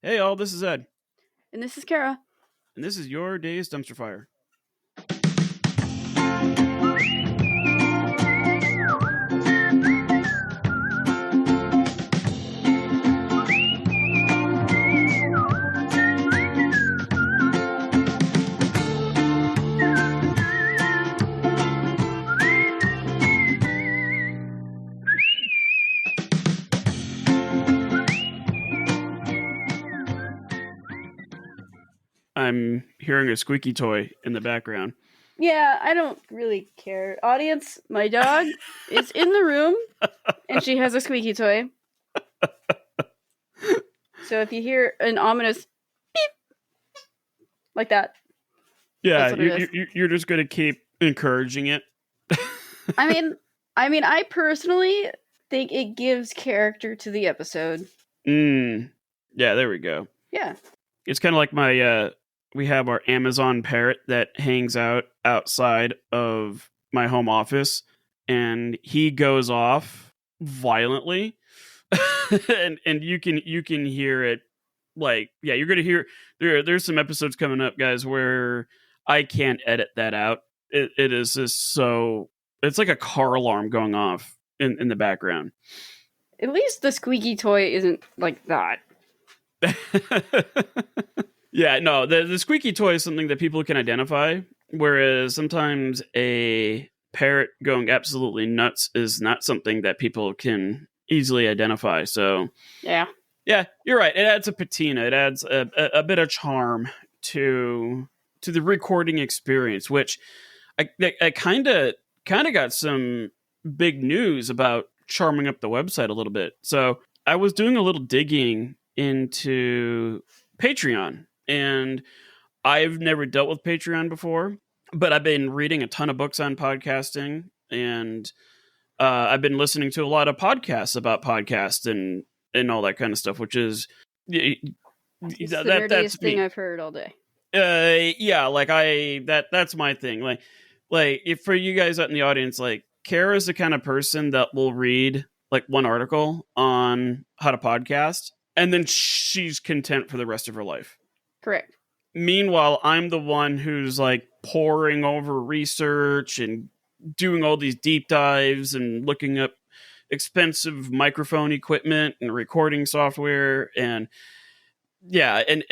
Hey all, this is Ed, And this is Kara. and this is your day's dumpster fire. I'm hearing a squeaky toy in the background. Yeah, I don't really care. Audience, my dog is in the room and she has a squeaky toy. So if you hear an ominous beep like that, Yeah, that's what it is. you're just going to keep encouraging it. I mean, I personally think it gives character to the episode. Yeah, there we go. Yeah. It's kind of like we have our Amazon parrot that hangs out outside of my home office, and he goes off violently, and you can hear it. Like, yeah, you're gonna hear there's some episodes coming up, guys, where I can't edit that out. It is just so, it's like a car alarm going off in the background. At least the squeaky toy isn't like that. Yeah, no, the squeaky toy is something that people can identify, whereas sometimes a parrot going absolutely nuts is not something that people can easily identify. So Yeah, you're right. It adds a patina. It adds a bit of charm to the recording experience, which I kind of got some big news about charming up the website a little bit. So I was doing a little digging into Patreon, and I've never dealt with Patreon before, but I've been reading a ton of books on podcasting, and I've been listening to a lot of podcasts about podcasts and all that kind of stuff, which is it's the nerdiest thing I've heard all day. Yeah, like that's my thing. Like if for you guys out in the audience, like Kara's the kind of person that will read like one article on how to podcast, and then she's content for the rest of her life. Correct. Meanwhile, I'm the one who's like poring over research and doing all these deep dives and looking up expensive microphone equipment and recording software. And yeah, and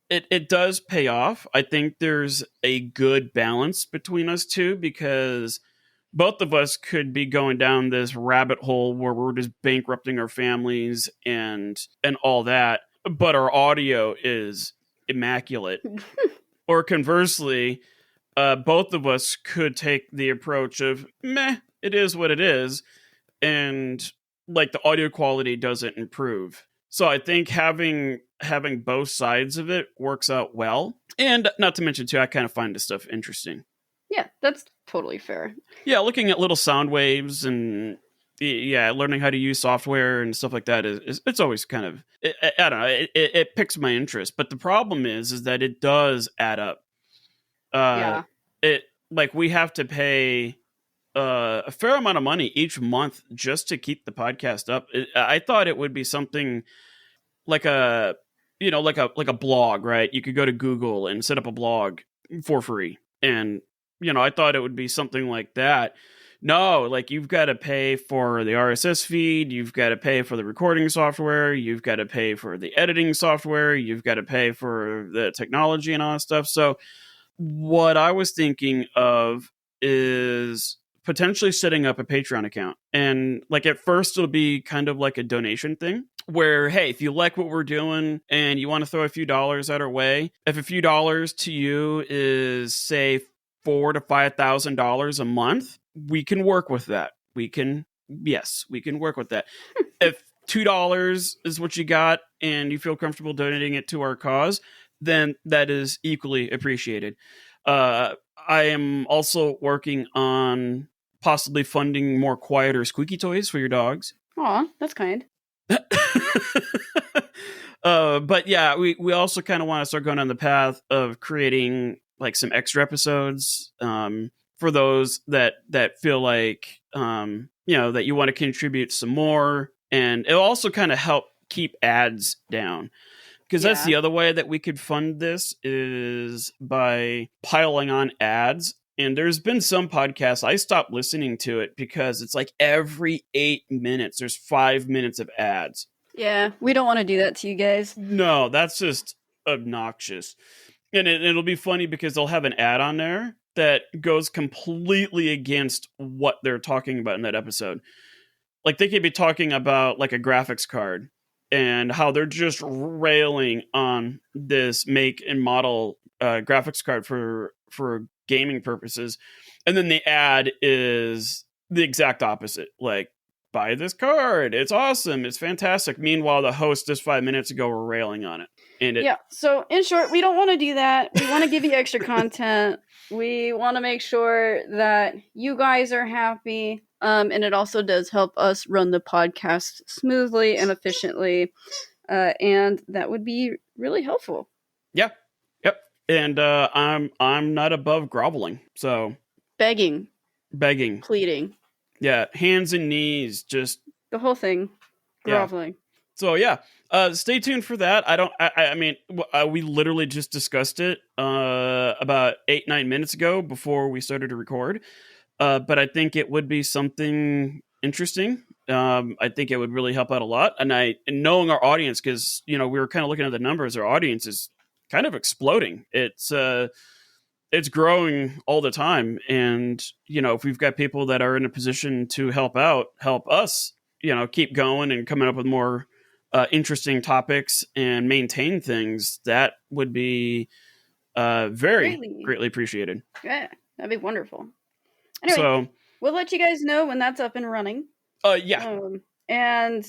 it does pay off. I think there's a good balance between us two, because both of us could be going down this rabbit hole where we're just bankrupting our families and all that, but our audio is immaculate. Or conversely, both of us could take the approach of meh, it is what it is, and like the audio quality doesn't improve. So I think having both sides of it works out well. And not to mention too, I kind of find this stuff interesting. Yeah, that's totally fair. Yeah, looking at little sound waves and learning how to use software and stuff like that is it's always kind of, I don't know, it picks my interest. But the problem is that it does add up. Yeah. It, like, we have to pay a fair amount of money each month just to keep the podcast up. I thought it would be something like a blog, right? You could go to Google and set up a blog for free, and I thought it would be something like that. No, like, you've got to pay for the RSS feed, you've got to pay for the recording software, you've got to pay for the editing software, you've got to pay for the technology and all that stuff. So what I was thinking of is potentially setting up a Patreon account. And like, at first it'll be kind of like a donation thing where, hey, if you like what we're doing and you want to throw a few dollars at our way, if a few dollars to you is, say, $4,000 to $5,000 a month, we can work with that. We can work with that. If $2 is what you got and you feel comfortable donating it to our cause, then that is equally appreciated. I am also working on possibly funding more quieter squeaky toys for your dogs. Aw, that's kind. But yeah, we also kind of want to start going down the path of creating like some extra episodes for those that feel like that you want to contribute some more, and it'll also kind of help keep ads down, Because that's Yeah. the other way that we could fund this is by piling on ads. And there's been some podcasts I stopped listening to it because it's like every 8 minutes there's 5 minutes of ads. Yeah, we don't want to do that to you guys. No, that's just obnoxious. And it'll be funny because they'll have an ad on there that goes completely against what they're talking about in that episode. Like they could be talking about like a graphics card and how they're just railing on this make and model graphics card for gaming purposes, and then the ad is the exact opposite. Like, buy this card, it's awesome, it's fantastic. Meanwhile, the host just 5 minutes ago were railing on it. And Yeah, so in short, we don't want to do that. We want to give you extra content. We want to make sure that you guys are happy. And it also does help us run the podcast smoothly and efficiently. And that would be really helpful. Yeah. Yep. And I'm not above groveling. So Begging, begging. pleading, Yeah. Hands and knees, just the whole thing. Yeah. Groveling. So yeah, stay tuned for that. I mean, we literally just discussed it about 8-9 minutes ago before we started to record. But I think it would be something interesting. I think it would really help out a lot. And knowing our audience, because we were kind of looking at the numbers, our audience is kind of exploding. It's growing all the time, and if we've got people that are in a position to help us, keep going and coming up with more interesting topics and maintain things, that would be very greatly appreciated. Yeah, that'd be wonderful. Anyway, So we'll let you guys know when that's up and running. Yeah. And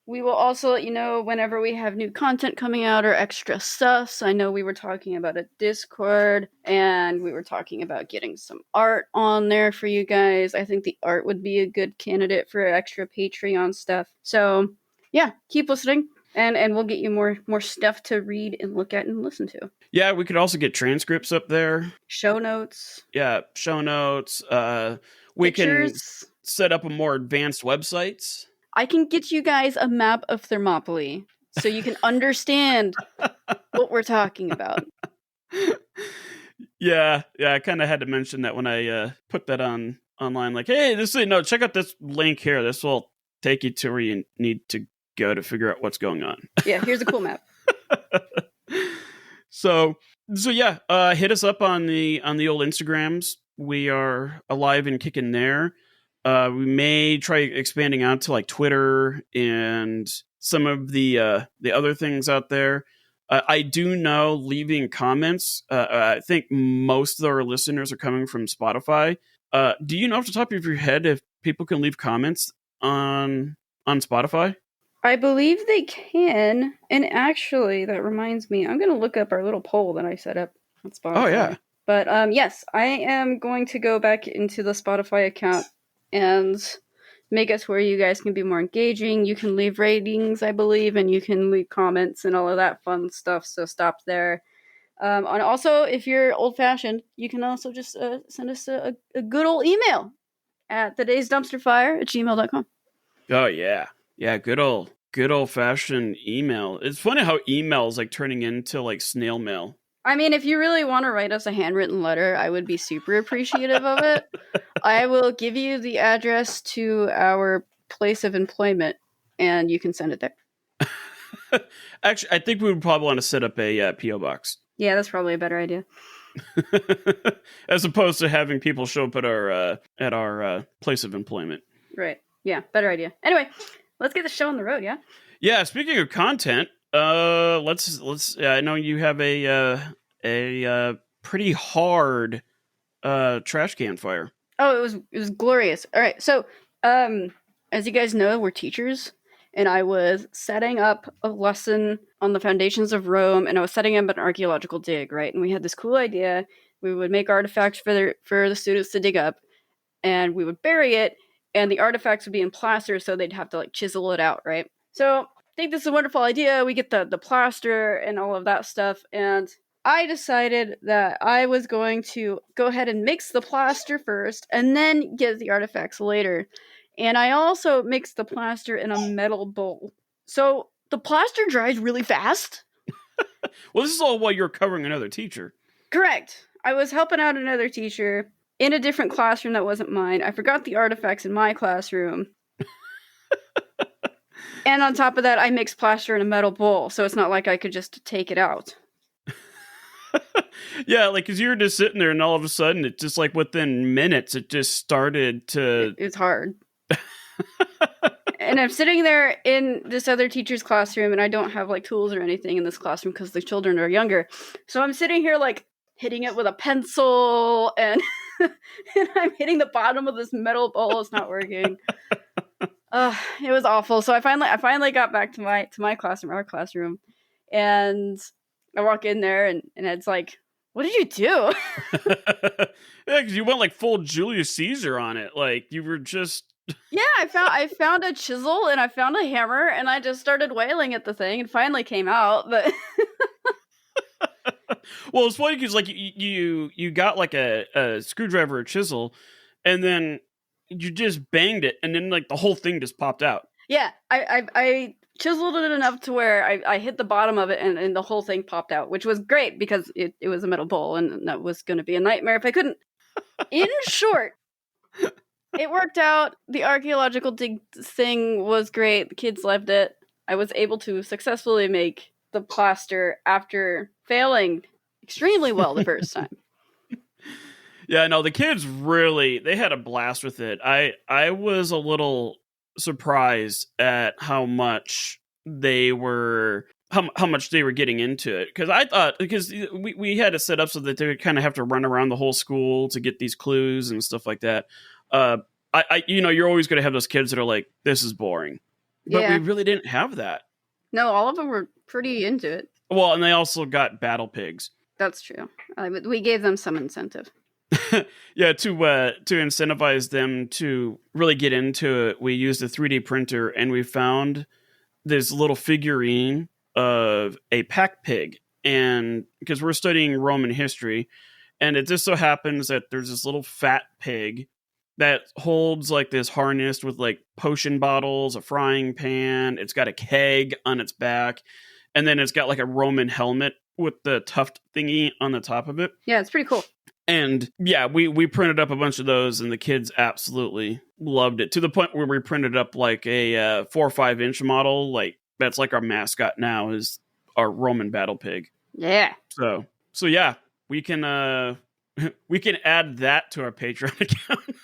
we will also let you know whenever we have new content coming out or extra stuff. So I know we were talking about a Discord, and we were talking about getting some art on there for you guys. I think the art would be a good candidate for extra Patreon stuff. So yeah, keep listening, and we'll get you more stuff to read and look at and listen to. Yeah, we could also get transcripts up there. Show notes. Yeah, show notes. We Pictures. can set up a more advanced websites. I can get you guys a map of Thermopylae so you can understand what we're talking about. Yeah, I kind of had to mention that when I put that online. Like, hey, check out this link here. This will take you to where you need to go to figure out what's going on. Yeah, here's a cool map. So yeah, hit us up on the old Instagrams. We are alive and kicking there. We may try expanding out to like Twitter and some of the other things out there. I do know leaving comments. I think most of our listeners are coming from Spotify. Do you know off the top of your head if people can leave comments on Spotify? I believe they can. And actually, that reminds me, I'm going to look up our little poll that I set up on Spotify. Oh, yeah. But yes, I am going to go back into the Spotify account and make it where you guys can be more engaging. You can leave ratings, I believe, and you can leave comments and all of that fun stuff. So stop there. And also, if you're old-fashioned, you can also just send us a good old email at thedaysdumpsterfire@gmail.com. Oh, yeah. Yeah, good old-fashioned email. It's funny how email is like turning into like snail mail. I mean, if you really want to write us a handwritten letter, I would be super appreciative of it. I will give you the address to our place of employment, and you can send it there. Actually, I think we would probably want to set up a P.O. box. Yeah, that's probably a better idea. As opposed to having people show up at our place of employment. Right. Yeah, better idea. Anyway, let's get the show on the road, yeah? Yeah, speaking of content, let's I know you have a pretty hard trash can fire. Oh, it was glorious. All right. So, as you guys know, we're teachers, and I was setting up a lesson on the foundations of Rome, and I was setting up an archaeological dig, right? And we had this cool idea. We would make artifacts for the students to dig up, and we would bury it, and the artifacts would be in plaster, so they'd have to like chisel it out, right? So I think this is a wonderful idea. We get the plaster and all of that stuff, and I decided that I was going to go ahead and mix the plaster first and then get the artifacts later. And I also mixed the plaster in a metal bowl. So the plaster dries really fast, Well, this is all while you're covering another teacher. Correct. I was helping out another teacher in a different classroom that wasn't mine. I forgot the artifacts in my classroom. And on top of that, I mixed plaster in a metal bowl, so it's not like I could just take it out. Yeah, like, because you were just sitting there and all of a sudden, it just like within minutes, it just started to... It's hard. And I'm sitting there in this other teacher's classroom, and I don't have like tools or anything in this classroom because the children are younger. So I'm sitting here like hitting it with a pencil, and and I'm hitting the bottom of this metal bowl. It's not working. It was awful. So I finally got back to my classroom, our classroom, and I walk in there, and it's like, what did you do? Yeah, because you went like full Julius Caesar on it. Like, you were just... Yeah, I found a chisel and I found a hammer and I just started wailing at the thing and finally came out. But well, it's funny because like you got like a screwdriver or chisel, and then you just banged it, and then like the whole thing just popped out. Yeah, I chiseled it enough to where I hit the bottom of it and the whole thing popped out, which was great because it was a metal bowl and that was going to be a nightmare if I couldn't. In short, it worked out. The archaeological dig thing was great. The kids loved it. I was able to successfully make the plaster after failing extremely well the first time. Yeah, no, the kids really, they had a blast with it. I was a little surprised at how much they were getting into it, because I thought, because we had it set up so that they would kind of have to run around the whole school to get these clues and stuff like that. I you're always going to have those kids that are like, this is boring, but Yeah. we really didn't have that. No, all of them were pretty into it. Well, and they also got battle pigs. That's true. We gave them some incentive. Yeah, to incentivize them to really get into it, we used a 3D printer and we found this little figurine of a pack pig, and because we're studying Roman history, and it just so happens that there's this little fat pig that holds like this harness with like potion bottles, a frying pan. It's got a keg on its back, and then it's got like a Roman helmet with the tuft thingy on the top of it. Yeah, it's pretty cool. And yeah, we printed up a bunch of those, and the kids absolutely loved it, to the point where we printed up like a 4 or 5 inch model. Like, that's like our mascot now, is our Roman battle pig. Yeah. So yeah, we can add that to our Patreon account.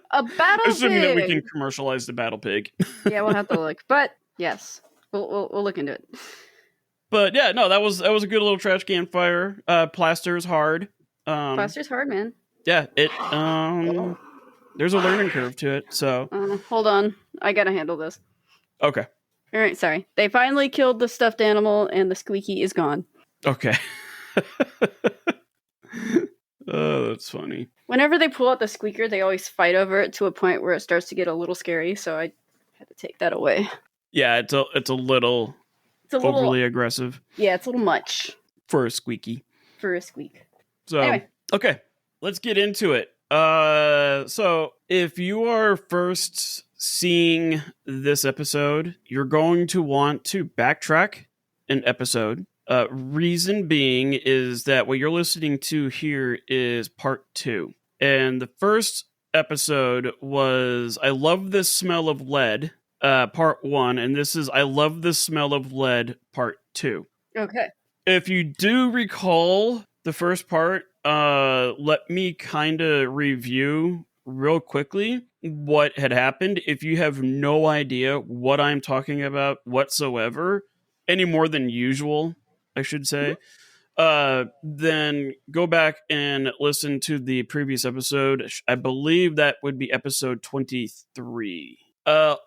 A battle Assuming pig. that we can commercialize the battle pig. Yeah, we'll have to look. But yes, we'll look into it. But yeah, no, that was a good little trash can fire. Plaster is hard. Plaster's hard, man. Yeah, it there's a learning curve to it. So hold on, I gotta handle this. okay. All right, sorry. They finally killed the stuffed animal, and the squeaky is gone. Okay. Oh, that's funny. Whenever they pull out the squeaker, they always fight over it to a point where it starts to get a little scary. So I had to take that away. Yeah, it's a little overly aggressive. Yeah, it's a little much for a squeaky. For a squeak. So anyway. Okay, let's get into it. So if you are first seeing this episode, you're going to want to backtrack an episode. Reason being is that what you're listening to here is part 2. And the first episode was I Love the Smell of Lead, part 1. And this is I Love the Smell of Lead, part 2. Okay. If you do recall the first part, let me kind of review real quickly what had happened. If you have no idea what I'm talking about whatsoever, any more than usual, I should say, then go back and listen to the previous episode. I believe that would be episode 23.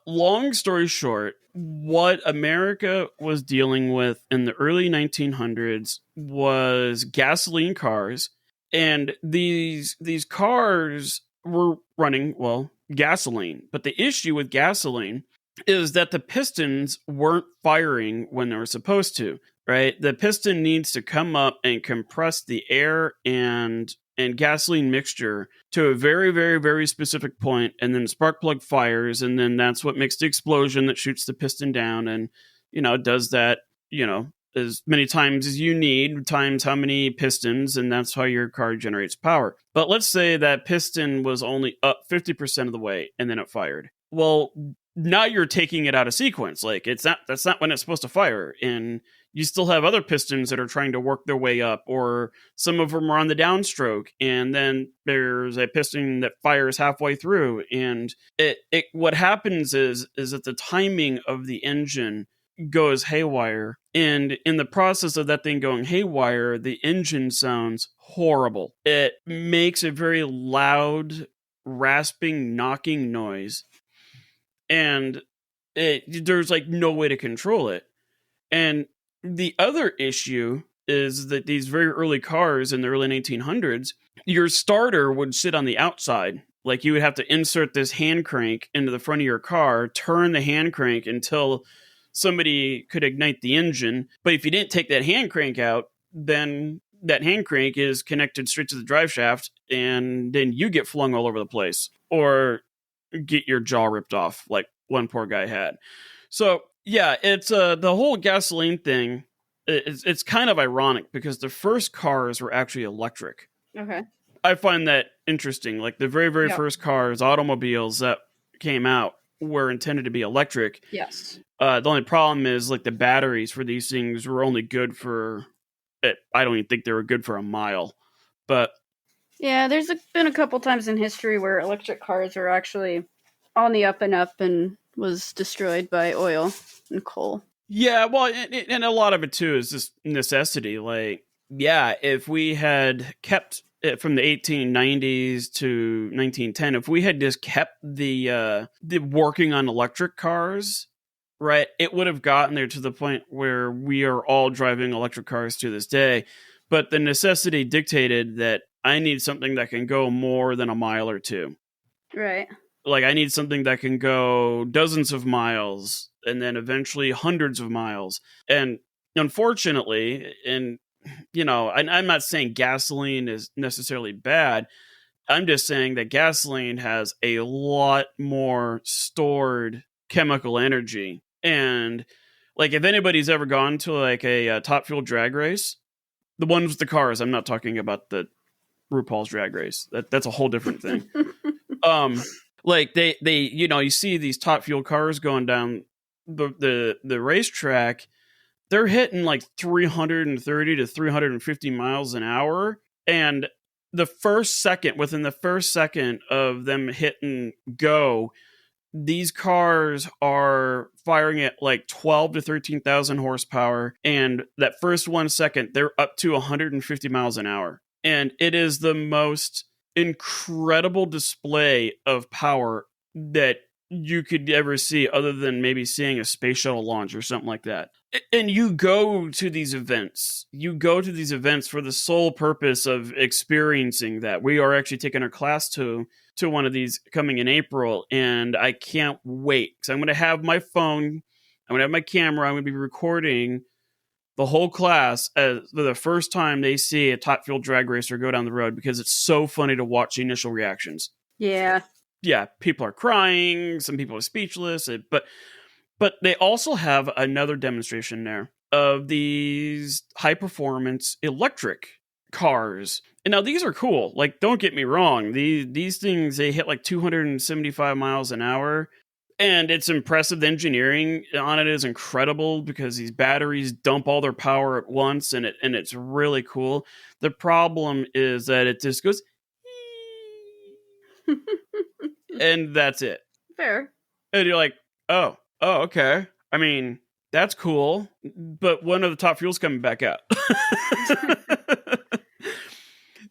Long story short, what America was dealing with in the early 1900s was gasoline cars, and these cars were running, well, gasoline. But the issue with gasoline is that the pistons weren't firing when they were supposed to, right? The piston needs to come up and compress the air and gasoline mixture to a very, very, very specific point, and then spark plug fires, and then that's what makes the explosion that shoots the piston down, and, does that, as many times as you need times how many pistons, and that's how your car generates power. But let's say that piston was only up 50% of the way and then it fired. Well, now you're taking it out of sequence. Like that's not when it's supposed to fire. And you still have other pistons that are trying to work their way up, or some of them are on the downstroke, and then there's a piston that fires halfway through. And it what happens is that the timing of the engine goes haywire, and in the process of that thing going haywire, the engine sounds horrible. It makes a very loud, rasping, knocking noise, and there's like no way to control it. And the other issue is that these very early cars in the early 1900s, your starter would sit on the outside. Like you would have to insert this hand crank into the front of your car, turn the hand crank until somebody could ignite the engine. But if you didn't take that hand crank out, then that hand crank is connected straight to the drive shaft, and then you get flung all over the place or get your jaw ripped off like one poor guy had. So yeah, it's the whole gasoline thing. It's kind of ironic because the first cars were actually electric. Okay. I find that interesting. Like the very first cars, automobiles that came out were intended to be electric. Yes. The only problem is like the batteries for these things were only good for. I don't even think they were good for a mile. But yeah, there's been a couple times in history where electric cars were actually on the up and up and was destroyed by oil and coal. Yeah, well, and a lot of it too is just necessity. Like, yeah, if we had kept it from the 1890s to 1910, if we had just kept the working on electric cars, right, it would have gotten there to the point where we are all driving electric cars to this day. But the necessity dictated that I need something that can go more than a mile or two. Right. Like, I need something that can go dozens of miles and then eventually hundreds of miles. And unfortunately, and you know, I'm not saying gasoline is necessarily bad. I'm just saying that gasoline has a lot more stored chemical energy. And like, if anybody's ever gone to like a Top Fuel drag race, the ones with the cars, I'm not talking about the RuPaul's Drag Race. That's a whole different thing. Like they you know, you see these Top Fuel cars going down the racetrack, they're hitting like 330 to 350 miles an hour, and within the first second of them hitting go, these cars are firing at like 12 to 13,000 horsepower, and that first 1 second they're up to 150 miles an hour. And it is the most incredible display of power that you could ever see, other than maybe seeing a space shuttle launch or something like that. And you go to these events. You go to these events for the sole purpose of experiencing that. We are actually taking our class to one of these coming in April, and I can't wait. So I'm going to have my phone, I'm going to have my camera, I'm going to be recording the whole class for the first time they see a Top Fuel drag racer go down the road, because it's so funny to watch the initial reactions. Yeah. Yeah, people are crying, some people are speechless, but they also have another demonstration there of these high-performance electric cars. And now these are cool. Like, don't get me wrong. These things, they hit like 275 miles an hour. And it's impressive. The engineering on it is incredible because these batteries dump all their power at once, and it's really cool. The problem is that it just goes... and that's it. Fair. And you're like, oh, okay. I mean, that's cool. But when are the Top Fuels coming back out?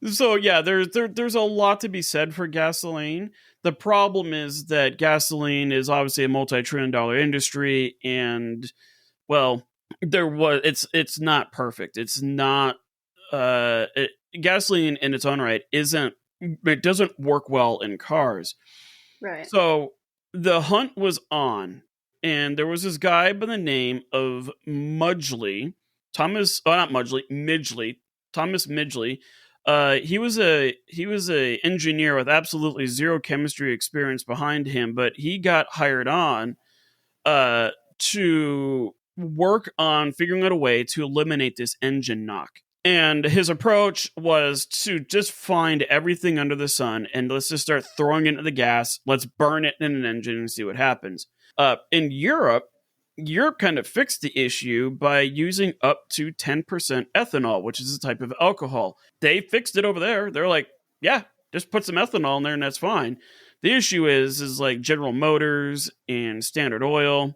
So yeah, there's a lot to be said for gasoline. The problem is that gasoline is obviously a multi-trillion-dollar industry, and well, it's not perfect. It's not gasoline in its own right it doesn't work well in cars. Right. So the hunt was on, and there was this guy by the name of Midgley. Thomas Midgley. He was a engineer with absolutely zero chemistry experience behind him, but he got hired on to work on figuring out a way to eliminate this engine knock. And his approach was to just find everything under the sun and let's just start throwing it into the gas. Let's burn it in an engine and see what happens. In Europe kind of fixed the issue by using up to 10% ethanol, which is a type of alcohol. They fixed it over there. They're like, yeah, just put some ethanol in there and that's fine. The issue is like General Motors and Standard Oil,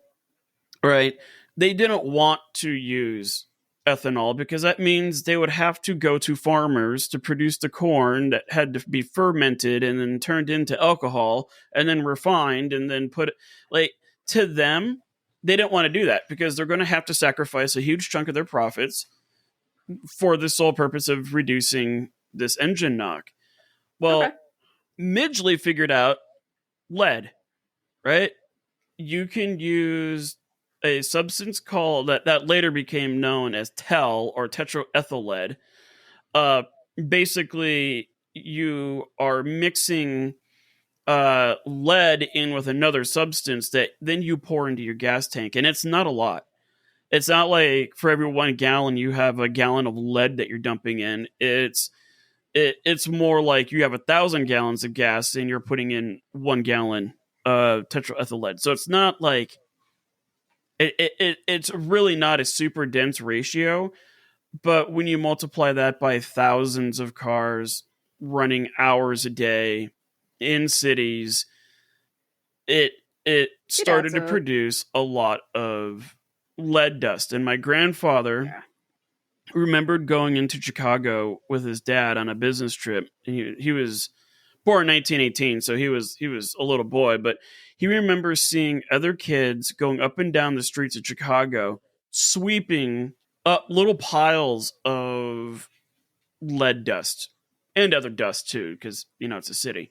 right? They didn't want to use ethanol because that means they would have to go to farmers to produce the corn that had to be fermented and then turned into alcohol and then refined and then put it, like, to them, they didn't want to do that because they're going to have to sacrifice a huge chunk of their profits for the sole purpose of reducing this engine knock. Well, okay. Midgley figured out lead, right? You can use a substance called that later became known as TEL or tetraethyl lead. Basically, you are mixing lead in with another substance that then you pour into your gas tank, and it's not a lot. It's not like for every 1 gallon you have a gallon of lead that you're dumping in. It's more like you have 1,000 gallons of gas and you're putting in 1 gallon tetraethyl lead. So it's not like it's really not a super dense ratio. But when you multiply that by thousands of cars running hours a day in cities, it started to produce a lot of lead dust. And my grandfather remembered going into Chicago with his dad on a business trip. He was born in 1918, so he was a little boy, but he remembers seeing other kids going up and down the streets of Chicago, sweeping up little piles of lead dust and other dust too, because it's a city.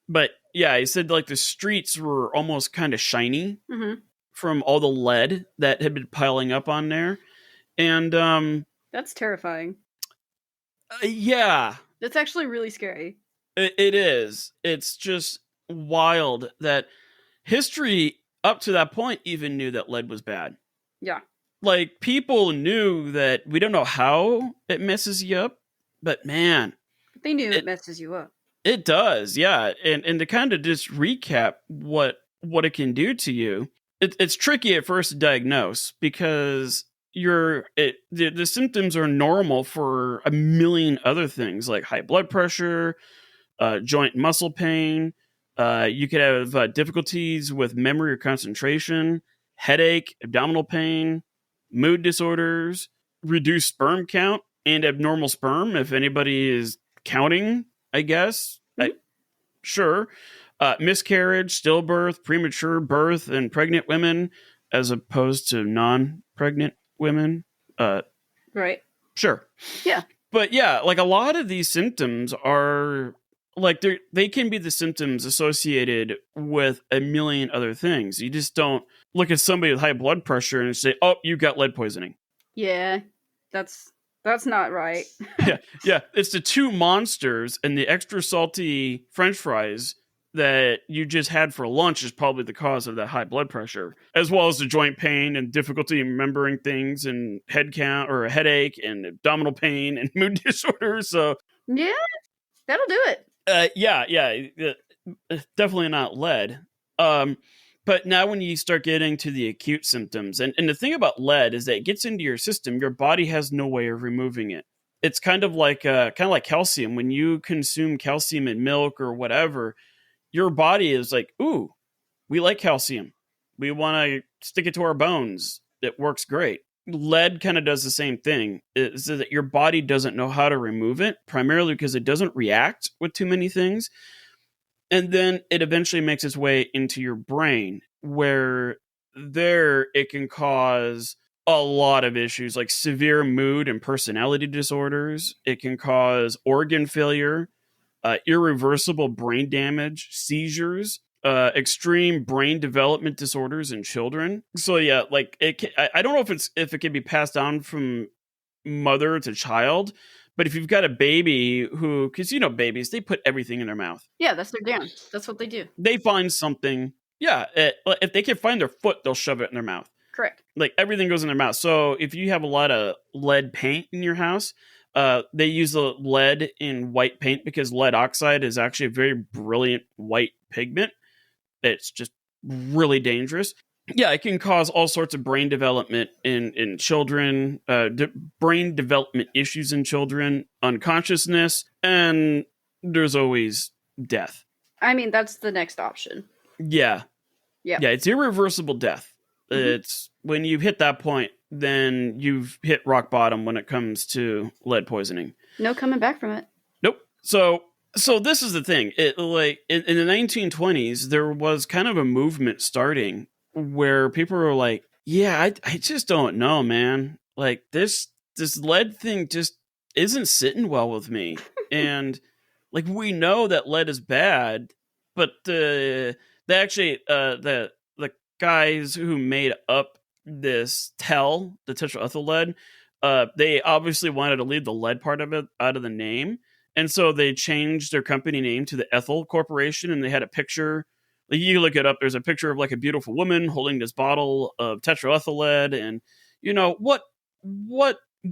But yeah, he said like the streets were almost kind of shiny from all the lead that had been piling up on there. And that's terrifying. Yeah. That's actually really scary. It is. It's just wild that history up to that point even knew that lead was bad. Yeah. Like, people knew that. We don't know how it messes you up, but man. They knew it messes you up. It does, yeah. And to kind of just recap what it can do to you, it's tricky at first to diagnose because the symptoms are normal for a million other things like high blood pressure, joint muscle pain. You could have difficulties with memory or concentration, headache, abdominal pain, mood disorders, reduced sperm count, and abnormal sperm, if anybody is counting, I guess. Sure. Miscarriage, stillbirth, premature birth, and pregnant women, as opposed to non-pregnant women. Right. Sure. Yeah. But yeah, like a lot of these symptoms are like they can be the symptoms associated with a million other things. You just don't look at somebody with high blood pressure and say, "Oh, you got lead poisoning." Yeah, that's not right. yeah. It's the two monsters and the extra salty French fries that you just had for lunch is probably the cause of that high blood pressure, as well as the joint pain and difficulty in remembering things and head count or a headache and abdominal pain and mood disorders. So yeah, that'll do it. Definitely not lead. But now when you start getting to the acute symptoms, and the thing about lead is that it gets into your system, your body has no way of removing it. It's kind of like calcium. When you consume calcium in milk or whatever, your body is like, ooh, we like calcium. We want to stick it to our bones. It works great. Lead kind of does the same thing. It's that your body doesn't know how to remove it, primarily because it doesn't react with too many things. And then it eventually makes its way into your brain, where there it can cause a lot of issues like severe mood and personality disorders. It can cause organ failure, irreversible brain damage, seizures, extreme brain development disorders in children. So yeah, like I don't know if it can be passed down from mother to child, but if you've got a baby who, because babies, they put everything in their mouth. Yeah, that's their dance. That's what they do. They find something. Yeah, if they can find their foot, they'll shove it in their mouth. Correct. Like everything goes in their mouth. So if you have a lot of lead paint in your house, they use the lead in white paint because lead oxide is actually a very brilliant white pigment. It's just really dangerous. Yeah, it can cause all sorts of brain development in children, brain development issues in children, unconsciousness, and there's always death. I mean, that's the next option. Yeah. Yeah. Yeah, it's irreversible death. It's when you hit that point, then you've hit rock bottom when it comes to lead poisoning. No coming back from it. Nope. So this is the thing. It like in the 1920s, there was kind of a movement starting where people were like, "Yeah, I just don't know, man. Like this lead thing just isn't sitting well with me." And like we know that lead is bad, but the guys who made up this the tetraethyl lead, they obviously wanted to leave the lead part of it out of the name. And so they changed their company name to the Ethyl Corporation, and they had a picture. Like you look it up, there's a picture of like a beautiful woman holding this bottle of tetraethyl lead. And you know, what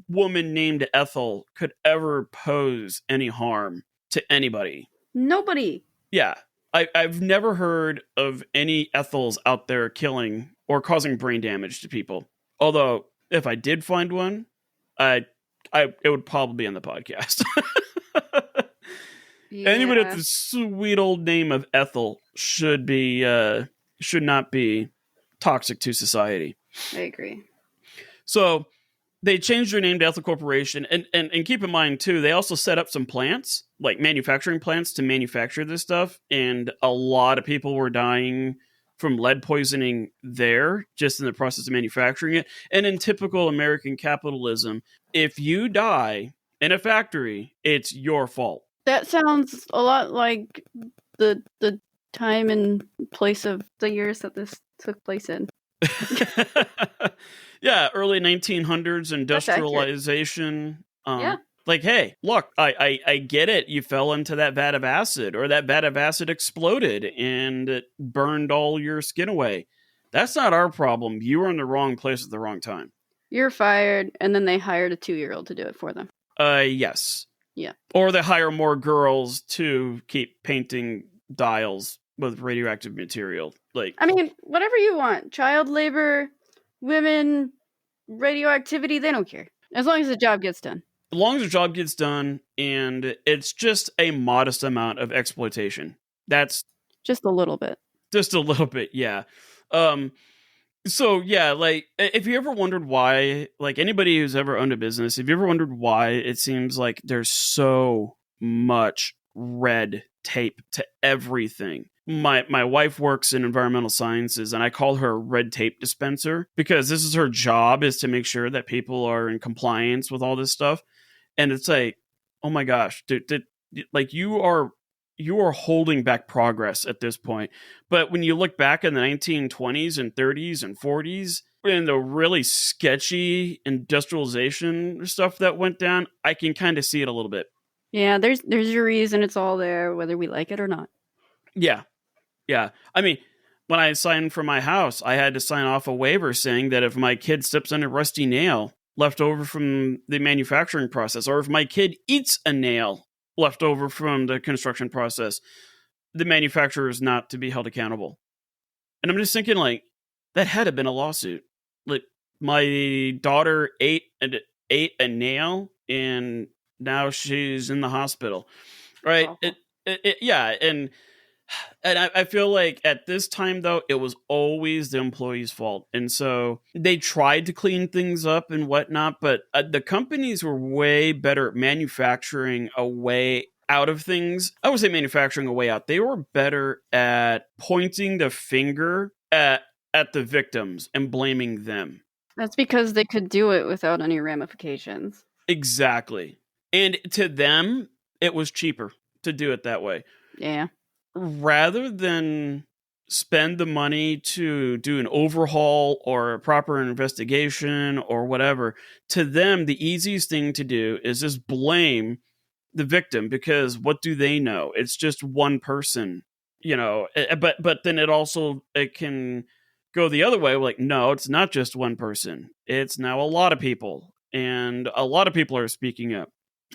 woman named Ethel could ever pose any harm to anybody? Nobody. Yeah. I've never heard of any Ethels out there killing or causing brain damage to people. Although, if I did find one, it would probably be on the podcast. Yeah. Anybody with the sweet old name of Ethel should not be toxic to society. I agree. So they changed their name to Ethyl Corporation, and keep in mind too, they also set up some plants, like manufacturing plants, to manufacture this stuff, and a lot of people were dying from lead poisoning there, just in the process of manufacturing it. And in typical American capitalism, if you die in a factory, it's your fault. That sounds a lot like the time and place of the years that this took place in. Yeah, early 1900s industrialization. Yeah. Like, hey, look, I get it. You fell into that vat of acid, or that vat of acid exploded and it burned all your skin away. That's not our problem. You were in the wrong place at the wrong time. You're fired, and then they hired a 2-year-old to do it for them. Yes. Yeah. Or they hire more girls to keep painting dials with radioactive material. Like, I mean, whatever you want. Child labor, women, radioactivity, they don't care. As long as the job gets done. as long as the job gets done and it's just a modest amount of exploitation. That's just a little bit. Just a little bit, yeah. So yeah, like if you ever wondered why, like anybody who's ever owned a business, if you ever wondered why it seems like there's so much red tape to everything. My wife works in environmental sciences, and I call her a red tape dispenser because this is her job, is to make sure that people are in compliance with all this stuff. And it's like, oh my gosh, dude, like you are holding back progress at this point. But when you look back in the 1920s and 30s and 40s, and the really sketchy industrialization stuff that went down, I can kind of see it a little bit. Yeah, there's your reason. It's all there, whether we like it or not. Yeah. I mean, when I signed for my house, I had to sign off a waiver saying that if my kid steps on a rusty nail left over from the manufacturing process, or if my kid eats a nail left over from the construction process, the manufacturer is not to be held accountable. And I'm just thinking, like, that had to have been a lawsuit. Like, my daughter ate a nail, and now she's in the hospital, right? Yeah, and I feel like at this time, though, it was always the employee's fault. And so they tried to clean things up and whatnot, but the companies were way better at manufacturing a way out of things. I would say manufacturing a way out. They were better at pointing the finger at the victims and blaming them. That's because they could do it without any ramifications. Exactly. And to them, it was cheaper to do it that way. Yeah. Rather than spend the money to do an overhaul or a proper investigation or whatever, to them, the easiest thing to do is just blame the victim, because what do they know? It's just one person, you know. But then it can go the other way. Like, no, it's not just one person. It's now a lot of people. And a lot of people are speaking up.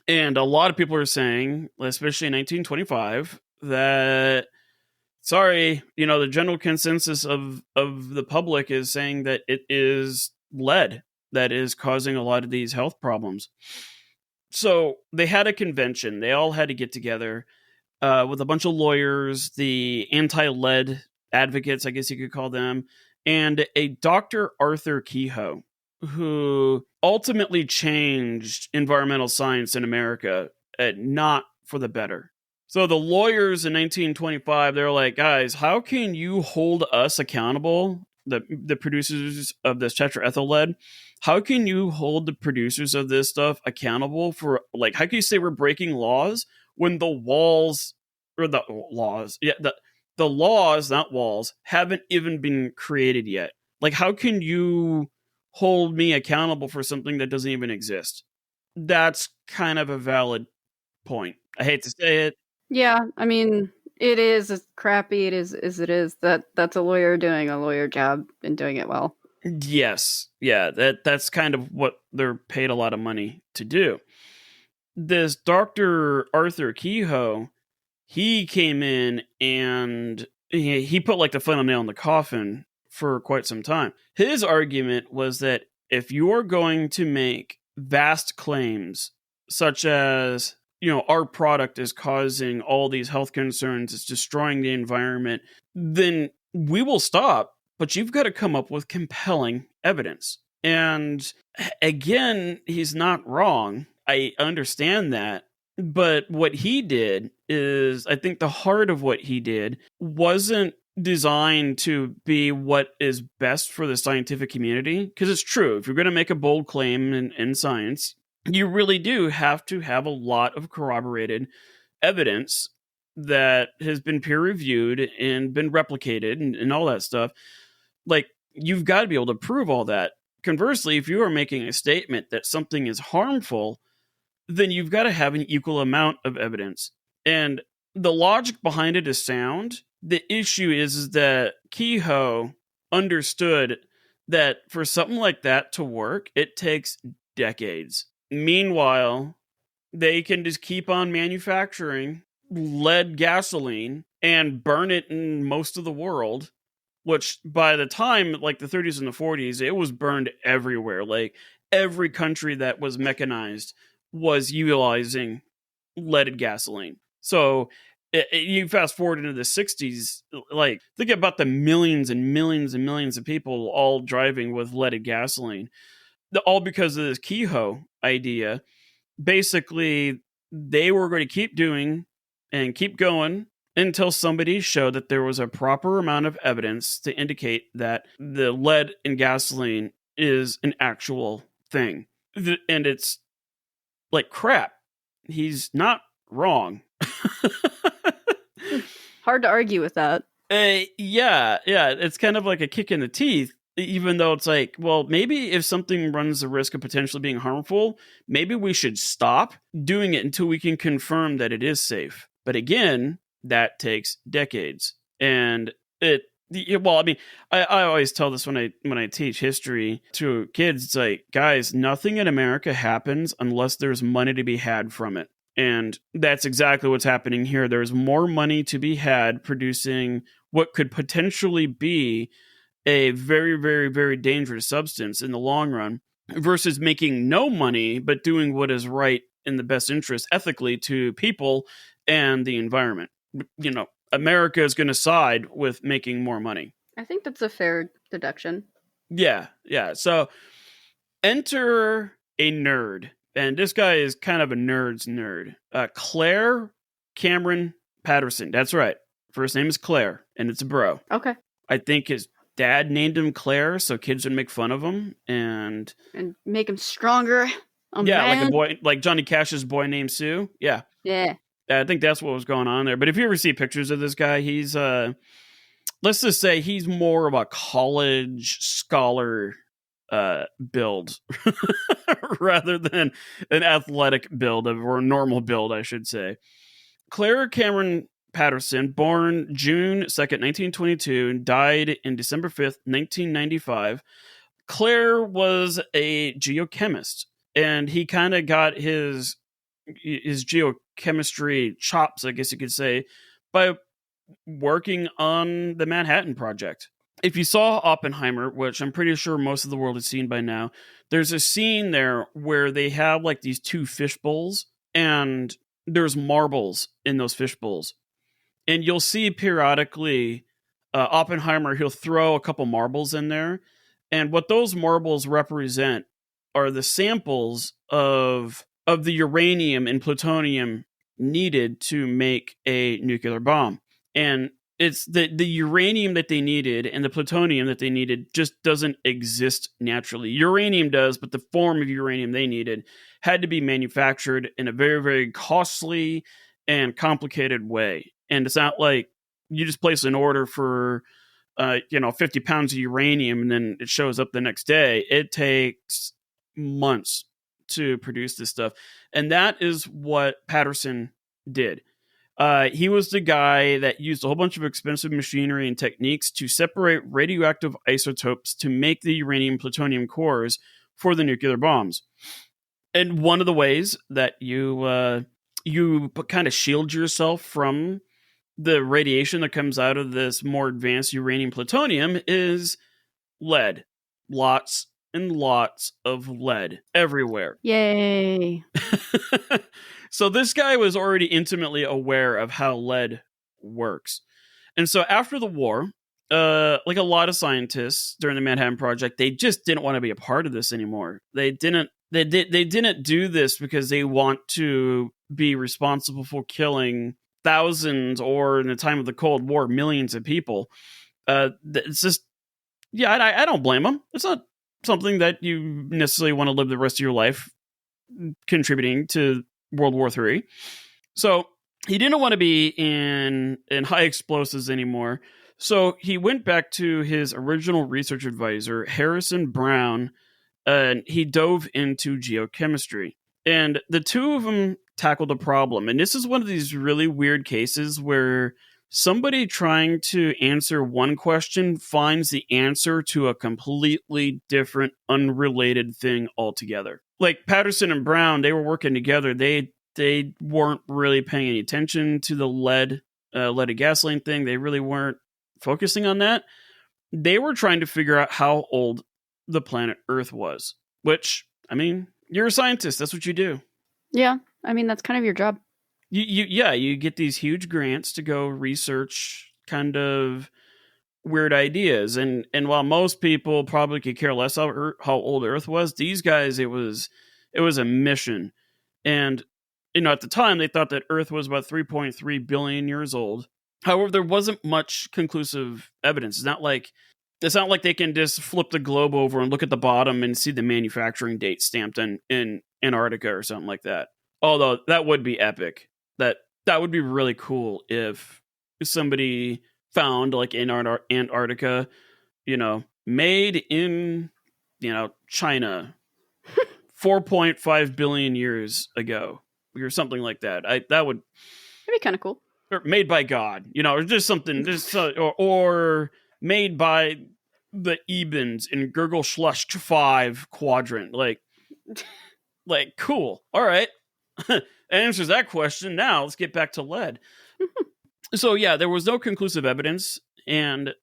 And a lot of people are saying, especially in 1925, that sorry, the general consensus of the public is saying that it is lead that is causing a lot of these health problems. So they had a convention. They all had to get together with a bunch of lawyers, the anti-lead advocates, I guess you could call them, and a Dr. Arthur Kehoe, who ultimately changed environmental science in America, not for the better. So the lawyers in 1925, they're like, guys, how can you hold us accountable, the producers of this tetraethyl lead? How can you hold the producers of this stuff accountable for, like, how can you say we're breaking laws when the laws, not walls, haven't even been created yet? Like, how can you hold me accountable for something that doesn't even exist? That's kind of a valid point. I hate to say it. Yeah, I mean, it is as crappy it is as it is. That's a lawyer doing a lawyer job and doing it well. Yes. Yeah, that's kind of what they're paid a lot of money to do. This Dr. Arthur Kehoe, he came in and he put like the final nail in the coffin for quite some time. His argument was that if you're going to make vast claims such as, our product is causing all these health concerns, it's destroying the environment, then we will stop, but you've got to come up with compelling evidence. And again, he's not wrong. I understand that. But what he did is, I think the heart of what he did wasn't designed to be what is best for the scientific community. Because it's true, if you're going to make a bold claim in science, you really do have to have a lot of corroborated evidence that has been peer reviewed and been replicated and all that stuff. Like, you've got to be able to prove all that. Conversely, if you are making a statement that something is harmful, then you've got to have an equal amount of evidence. And the logic behind it is sound. The issue is that Kehoe understood that for something like that to work, it takes decades. Meanwhile, they can just keep on manufacturing lead gasoline and burn it in most of the world, which by the time, like the 30s and the 40s, it was burned everywhere. Like, every country that was mechanized was utilizing leaded gasoline. So you fast forward into the 60s, like, think about the millions and millions and millions of people all driving with leaded gasoline, all because of this Kehoe idea. Basically, they were going to keep doing and keep going until somebody showed that there was a proper amount of evidence to indicate that the lead in gasoline is an actual thing. And it's like, crap. He's not wrong. Hard to argue with that. Yeah. It's kind of like a kick in the teeth, even though it's like, well, maybe if something runs the risk of potentially being harmful, maybe we should stop doing it until we can confirm that it is safe. But again, that takes decades. And I always tell this when I teach history to kids. It's like, guys, nothing in America happens unless there's money to be had from it. And that's exactly what's happening here. There's more money to be had producing what could potentially be a very, very, very dangerous substance in the long run, versus making no money but doing what is right in the best interest ethically to people and the environment. America is going to side with making more money. I think that's a fair deduction. Yeah. So enter a nerd. And this guy is kind of a nerd's nerd. Claire Cameron Patterson. That's right. First name is Claire, and it's a bro. Okay. I think his dad named him Claire, so kids would make fun of him and make him stronger. Like a boy, like Johnny Cash's boy named Sue. Yeah. I think that's what was going on there. But if you ever see pictures of this guy, he's let's just say he's more of a college scholar build rather than an athletic build, or a normal build, I should say. Claire Cameron Patterson, born June 2nd, 1922, and died in December 5th, 1995. Claire was a geochemist, and he kind of got his geochemistry chops, I guess you could say, by working on the Manhattan Project. If you saw Oppenheimer, which I'm pretty sure most of the world has seen by now, there's a scene there where they have like these two fish bowls, and there's marbles in those fish bowls. And you'll see periodically Oppenheimer, he'll throw a couple marbles in there. And what those marbles represent are the samples of the uranium and plutonium needed to make a nuclear bomb. And it's the uranium that they needed and the plutonium that they needed just doesn't exist naturally. Uranium does, but the form of uranium they needed had to be manufactured in a very, very costly and complicated way. And it's not like you just place an order for 50 pounds of uranium and then it shows up the next day. It takes months to produce this stuff. And that is what Patterson did. He was the guy that used a whole bunch of expensive machinery and techniques to separate radioactive isotopes to make the uranium plutonium cores for the nuclear bombs. And one of the ways that you kind of shield yourself from the radiation that comes out of this more advanced uranium plutonium is lead. Lots and lots of lead everywhere. Yay. So this guy was already intimately aware of how lead works. And so after the war, like a lot of scientists during the Manhattan Project, they just didn't want to be a part of this anymore. They didn't do this because they want to be responsible for killing thousands, or in the time of the Cold War, millions of people. It's just, I don't blame them. It's not something that you necessarily want to live the rest of your life contributing to World War III. So he didn't want to be in high explosives anymore. So he went back to his original research advisor, Harrison Brown, and he dove into geochemistry. And the two of them tackled a problem. And this is one of these really weird cases where somebody trying to answer one question finds the answer to a completely different, unrelated thing altogether. Like Patterson and Brown, they were working together. They weren't really paying any attention to the leaded gasoline thing. They really weren't focusing on that. They were trying to figure out how old the planet Earth was, which, I mean, you're a scientist. That's what you do. Yeah. I mean, that's kind of your job. You get these huge grants to go research kind of weird ideas. And while most people probably could care less how old Earth was, these guys, it was a mission. And, at the time, they thought that Earth was about 3.3 billion years old. However, there wasn't much conclusive evidence. It's not like they can just flip the globe over and look at the bottom and see the manufacturing date stamped in Antarctica or something like that. Although that would be epic. That would be really cool if somebody found, like, in Antarctica, made in, China 4.5 billion years ago or something like that. That'd be kind of cool. Or made by God, or just something, or made by the Ebens in Gurgle-Schlusch 5 quadrant. Like, cool. All right. That answers that question. Now let's get back to lead. So yeah, there was no conclusive evidence, and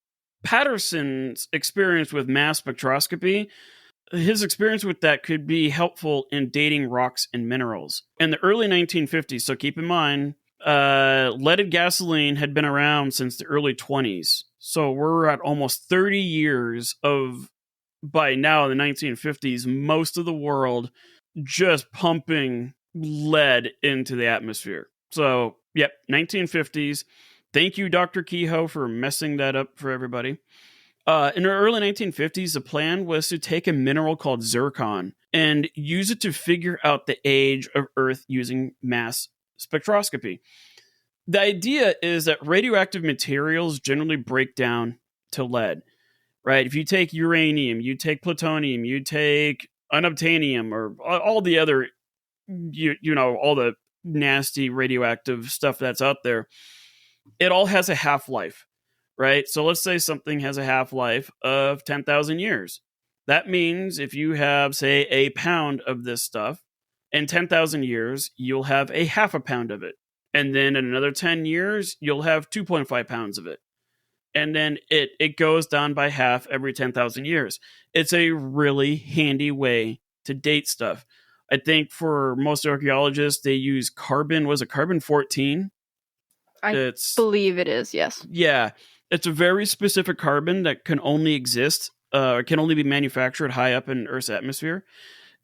Patterson's experience with mass spectroscopy, his experience with that could be helpful in dating rocks and minerals. In the early 1950s, so keep in mind, leaded gasoline had been around since the early 20s. So we're at almost 30 years of, by now in the 1950s, most of the world just pumping lead into the atmosphere. So, yep, 1950s. Thank you, Dr. Kehoe, for messing that up for everybody. In the early 1950s, the plan was to take a mineral called zircon and use it to figure out the age of Earth using mass spectroscopy. The idea is that radioactive materials generally break down to lead, right? If you take uranium, you take plutonium, you take unobtainium, or all the other, all the nasty radioactive stuff that's out there, it all has a half-life, right? So let's say something has a half-life of 10,000 years. That means if you have, say, a pound of this stuff, in 10,000 years, you'll have a half a pound of it. And then in another 10 years, you'll have 2.5 pounds of it. And then it goes down by half every 10,000 years. It's a really handy way to date stuff. I think for most archaeologists, they use carbon. Was it carbon 14? I believe it is, yes. Yeah. It's a very specific carbon that can only exist, can only be manufactured high up in Earth's atmosphere.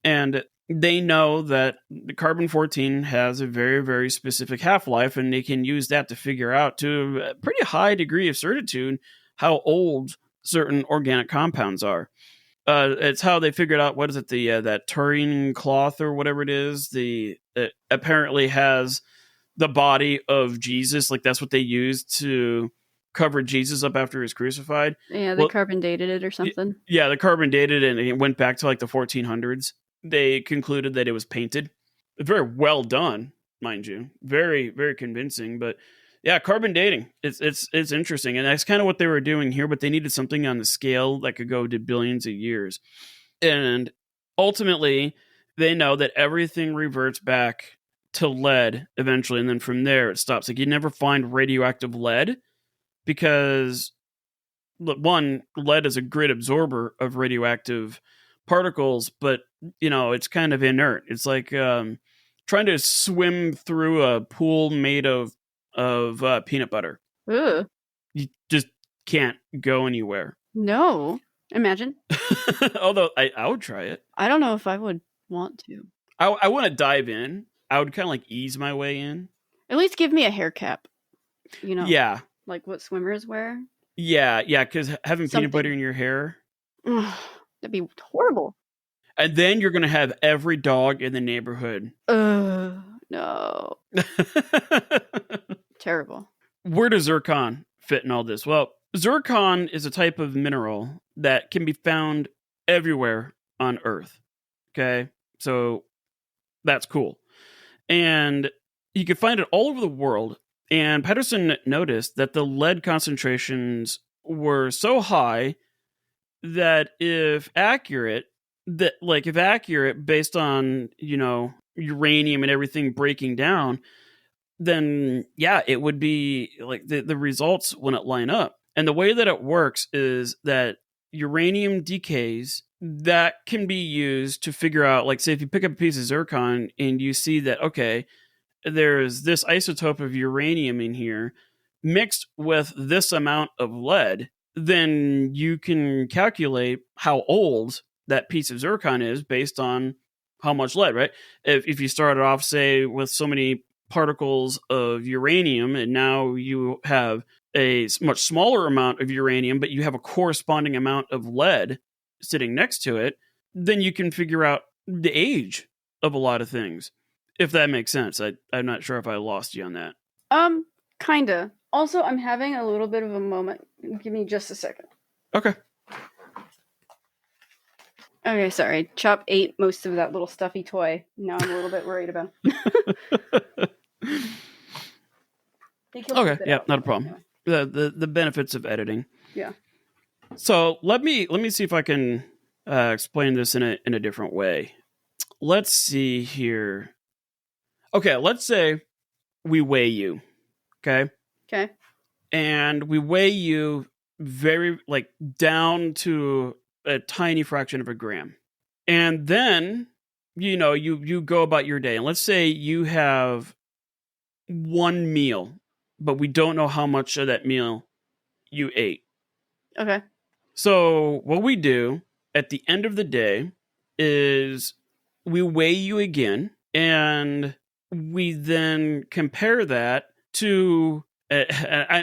And they know that the carbon 14 has a very, very specific half-life, and they can use that to figure out to a pretty high degree of certitude how old certain organic compounds are. It's how they figured out, what is it, that Turin cloth or whatever it is, it apparently has the body of Jesus. Like, that's what they used to cover Jesus up after he was crucified. Yeah, they carbon dated it or something. Yeah, they carbon dated it, and it went back to like the 1400s. They concluded that it was painted. Very well done, mind you. Very, very convincing. But yeah, carbon dating. It's interesting. And that's kind of what they were doing here, but they needed something on the scale that could go to billions of years. And ultimately, they know that everything reverts back to lead eventually. And then from there, it stops. Like, you never find radioactive lead because, one, lead is a great absorber of radioactive particles, but it's kind of inert. It's like trying to swim through a pool made of peanut butter. Ooh. You just can't go anywhere. No, imagine. Although I would try it. I don't know if I would want to. I want to dive in. I would kind of like ease my way in. At least give me a hair cap. Yeah, like what swimmers wear. Yeah, because having peanut butter in your hair, that'd be horrible. And then you're going to have every dog in the neighborhood. No. Terrible. Where does zircon fit in all this? Well, zircon is a type of mineral that can be found everywhere on Earth. Okay? So that's cool. And you can find it all over the world. And Pedersen noticed that the lead concentrations were so high that if accurate, based on, uranium and everything breaking down, then yeah, it would be like the results wouldn't line up. And the way that it works is that uranium decays that can be used to figure out, like, say if you pick up a piece of zircon and you see that, okay, there's this isotope of uranium in here mixed with this amount of lead, then you can calculate how old that piece of zircon is based on how much lead, right? If you started off, say, with so many particles of uranium, and now you have a much smaller amount of uranium, but you have a corresponding amount of lead sitting next to it, then you can figure out the age of a lot of things, if that makes sense. I'm not sure if I lost you on that. Kinda. Also, I'm having a little bit of a moment. Give me just a second. Okay. Okay, sorry. Chop ate most of that little stuffy toy. Now I'm a little bit worried about him. Okay, yeah, not a problem. Anyway. The benefits of editing. Yeah. So let me see if I can explain this in a different way. Let's see here. Okay, let's say we weigh you. Okay. Okay. And we weigh you very, down to a tiny fraction of a gram. And then, you go about your day. And let's say you have one meal, but we don't know how much of that meal you ate. Okay. So what we do at the end of the day is we weigh you again, and we then compare that to, and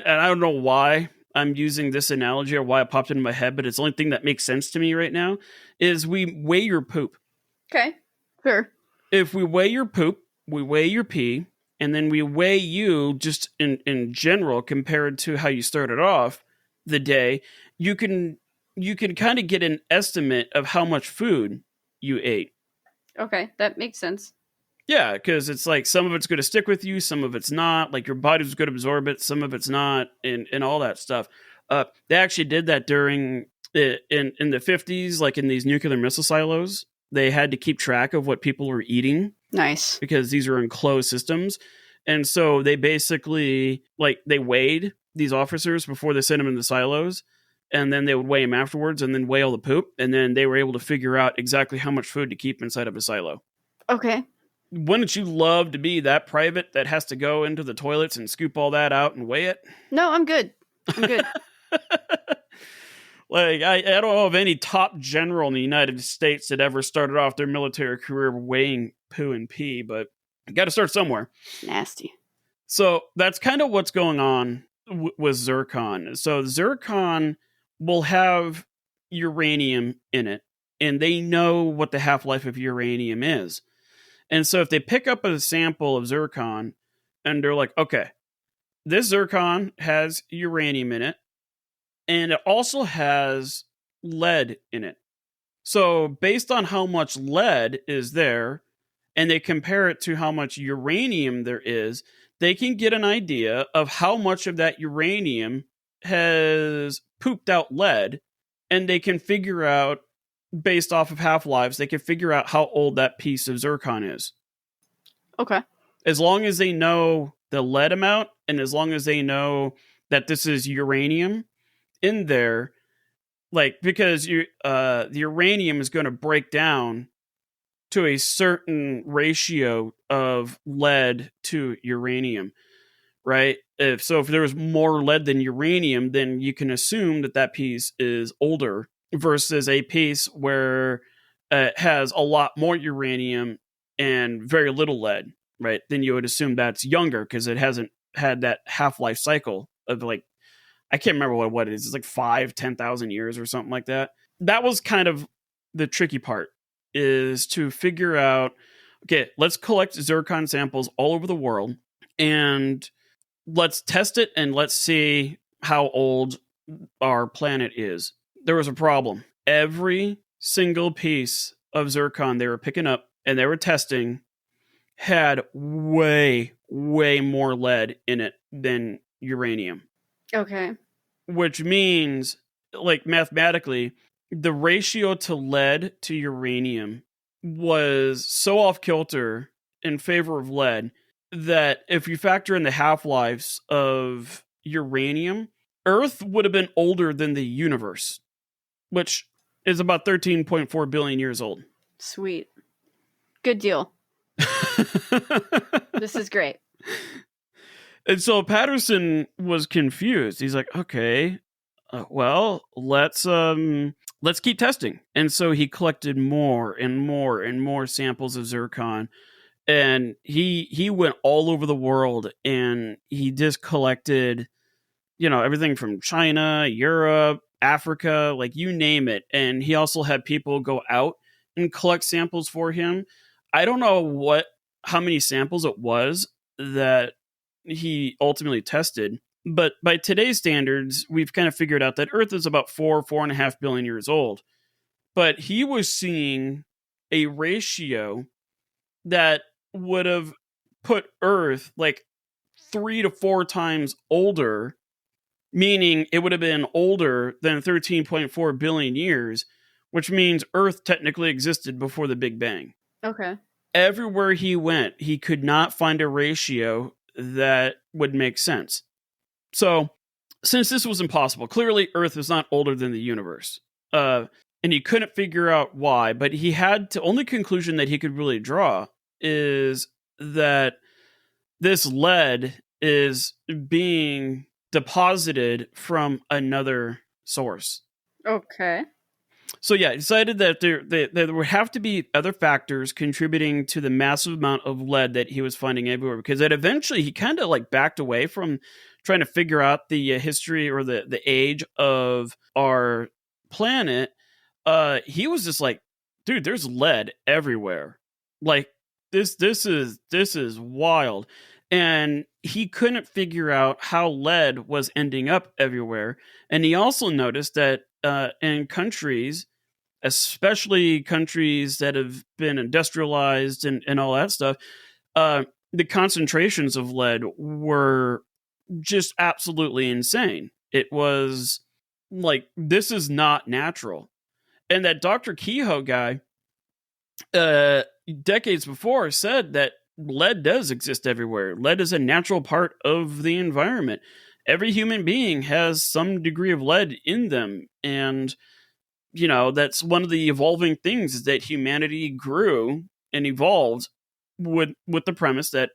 I don't know why I'm using this analogy or why it popped into my head, but it's the only thing that makes sense to me right now, is we weigh your poop. Okay, sure. If we weigh your poop, we weigh your pee, and then we weigh you just in general compared to how you started off the day, you can kind of get an estimate of how much food you ate. Okay, that makes sense. Yeah, because it's like some of it's going to stick with you, some of it's not. Like your body's going to absorb it, some of it's not, and all that stuff. They actually did that during in the 50s, like in these nuclear missile silos. They had to keep track of what people were eating Nice. because these are enclosed systems, and so they basically like they weighed these officers before they sent them in the silos, and then they would weigh them afterwards, and then weigh all the poop, and then they were able to figure out exactly how much food to keep inside of a silo. Okay. Wouldn't you love to be that private that has to go into the toilets and scoop all that out and weigh it? No, I'm good. I'm good. Like, I don't know of any top general in the United States that ever started off their military career weighing poo and pee, but you got to start somewhere. Nasty. So that's kind of what's going on with zircon. So zircon will have uranium in it, and they know what the half-life of uranium is. And so if they pick up a sample of zircon and they're like, okay, this zircon has uranium in it, and it also has lead in it. So based on how much lead is there, and they compare it to how much uranium there is, they can get an idea of how much of that uranium has pooped out lead, and they can figure out, based off of half-lives, they can figure out how old that piece of zircon is. Okay. As long as they know the lead amount, and as long as they know that this is uranium in there, like, because the uranium is going to break down to a certain ratio of lead to uranium, right? If there was more lead than uranium, then you can assume that that piece is older versus a piece where it has a lot more uranium and very little lead, right? Then you would assume that's younger because it hasn't had that half-life cycle of, like, I can't remember what it is. It's like 5,000-10,000 years or something like that. That was kind of the tricky part, is to figure out, okay, let's collect zircon samples all over the world and let's test it and let's see how old our planet is. There was a problem. Every single piece of zircon they were picking up and they were testing had way, way more lead in it than uranium. Okay. Which means, like, mathematically, the ratio to lead to uranium was so off kilter in favor of lead that if you factor in the half-lives of uranium, Earth would have been older than the universe, which is about 13.4 billion years old. Sweet. Good deal. This is great. And so Patterson was confused. He's like, okay, well, let's keep testing. And so he collected more and more and more samples of zircon, and he went all over the world, and he just collected, everything from China, Europe, Africa, like you name it. And he also had people go out and collect samples for him. I don't know how many samples it was that he ultimately tested, but by today's standards, we've kind of figured out that Earth is about 4.5 billion years old. But he was seeing a ratio that would have put Earth like 3 to 4 times older, meaning it would have been older than 13.4 billion years, which means Earth technically existed before the Big Bang. Okay. Everywhere he went, he could not find a ratio that would make sense. So, since this was impossible, clearly Earth is not older than the universe. And he couldn't figure out why, but he had to, only conclusion that he could really draw is that this lead is being deposited from another source. Okay. So yeah, decided that there would have to be other factors contributing to the massive amount of lead that he was finding everywhere, because that eventually he kind of like backed away from trying to figure out the history or the age of our planet. He was just like, dude, there's lead everywhere. Like this is wild. And he couldn't figure out how lead was ending up everywhere. And he also noticed that in countries especially countries that have been industrialized and all that stuff, the concentrations of lead were just absolutely insane. It was like, this is not natural. And that Dr. Kehoe guy, decades before, said that lead does exist everywhere. Lead is a natural part of the environment. Every human being has some degree of lead in them. And, that's one of the evolving things, is that humanity grew and evolved with the premise that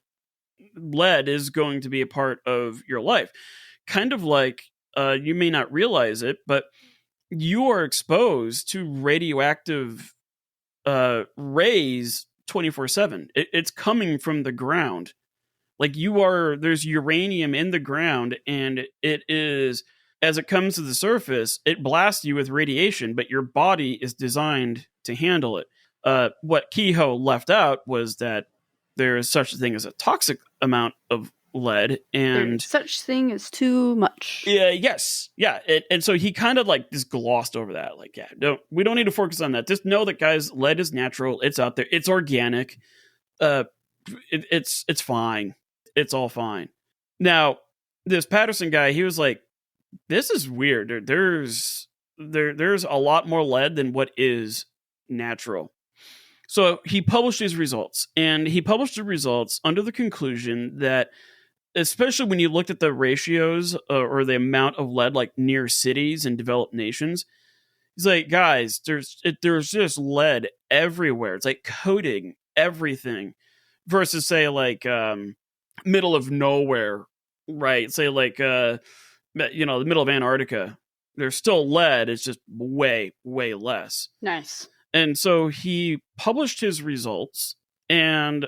lead is going to be a part of your life. Kind of like, you may not realize it, but you are exposed to radioactive rays 24/7. It's coming from the ground. Like, there's uranium in the ground, and it is, as it comes to the surface, it blasts you with radiation, but your body is designed to handle it. What Kehoe left out was that there is such a thing as a toxic amount of lead, and There's such thing as too much. yes, yeah, and so he kind of like just glossed over that. Like, yeah, we don't need to focus on that. Just know that, guys, lead is natural. It's out there. It's organic. It's fine. It's all fine. Now, this Patterson guy, he was like, this is weird. There's a lot more lead than what is natural. So he published his results, and he published the results under the conclusion that, especially when you looked at the ratios, or the amount of lead like near cities and developed nations, he's like, guys, there's just lead everywhere. It's like coating everything, versus, say, like, middle of nowhere, right? Say, like, the middle of Antarctica. There's still lead. It's just way, way less. Nice. And so he published his results, and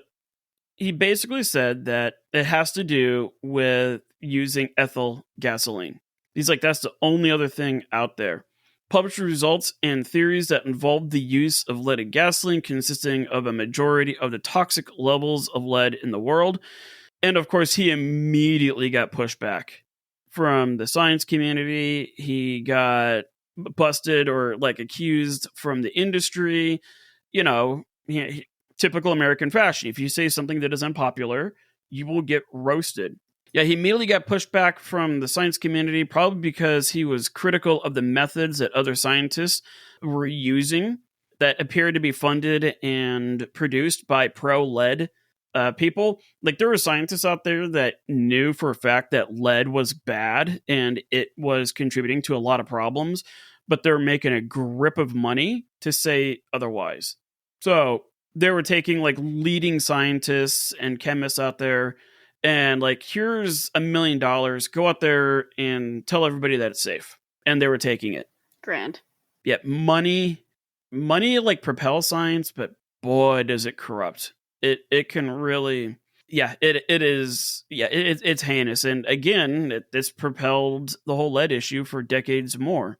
he basically said that it has to do with using ethyl gasoline. He's like, that's the only other thing out there. Published results and theories that involved the use of leaded gasoline, consisting of a majority of the toxic levels of lead in the world. And of course, he immediately got pushed back from the science community. He got busted, or like accused, from the industry. Typical American fashion. If you say something that is unpopular, you will get roasted. Yeah, he immediately got pushed back from the science community, probably because he was critical of the methods that other scientists were using that appeared to be funded and produced by pro-lead people. Like, there were scientists out there that knew for a fact that lead was bad and it was contributing to a lot of problems, but they're making a grip of money to say otherwise. So they were taking like leading scientists and chemists out there, and like, here's $1 million, go out there and tell everybody that it's safe. And they were taking it. Grand. Yeah, money like propels science, but boy, does it corrupt. It can really, it's heinous. And again, this propelled the whole lead issue for decades more.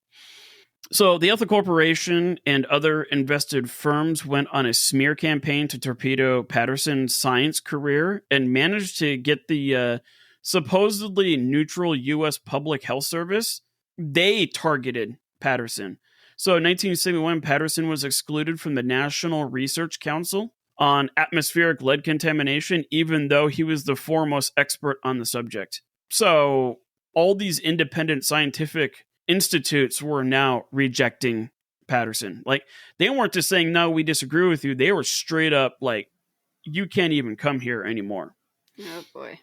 So the Ethyl Corporation and other invested firms went on a smear campaign to torpedo Patterson's science career, and managed to get the supposedly neutral U.S. Public Health Service. They targeted Patterson. So in 1971, Patterson was excluded from the National Research Council on atmospheric lead contamination, even though he was the foremost expert on the subject. So all these independent scientific institutes were now rejecting Patterson. Like, they weren't just saying, no, we disagree with you. They were straight up like, you can't even come here anymore. Oh boy.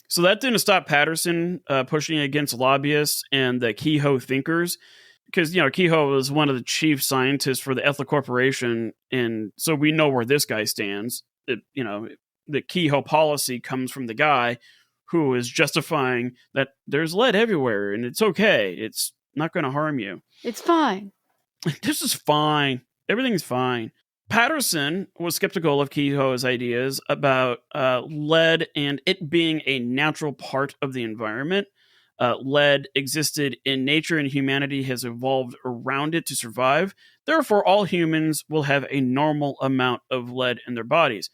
So that didn't stop Patterson pushing against lobbyists and the Kehoe thinkers, because, Kehoe was one of the chief scientists for the Ethyl Corporation, and so we know where this guy stands. The Kehoe policy comes from the guy who is justifying that there's lead everywhere and it's okay. It's not going to harm you. It's fine. This is fine. Everything's fine. Patterson was skeptical of Kehoe's ideas about lead and it being a natural part of the environment. Lead existed in nature and humanity has evolved around it to survive. Therefore, all humans will have a normal amount of lead in their bodies.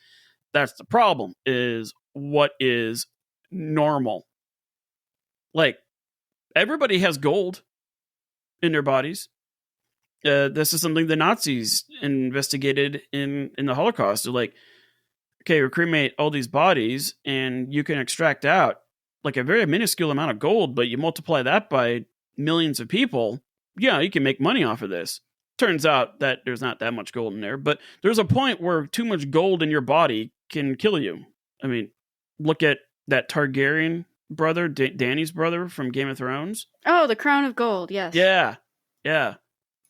That's the problem, is what is normal. Like, everybody has gold in their bodies. This is something the Nazis investigated in the Holocaust. They're like, okay, we cremate all these bodies, and you can extract out like a very minuscule amount of gold, but you multiply that by millions of people, yeah, you can make money off of this. Turns out that there's not that much gold in there, but there's a point where too much gold in your body can kill you. I mean, look at that Targaryen brother, Dany's brother from Game of Thrones. Oh, the Crown of Gold, yes. Yeah, yeah.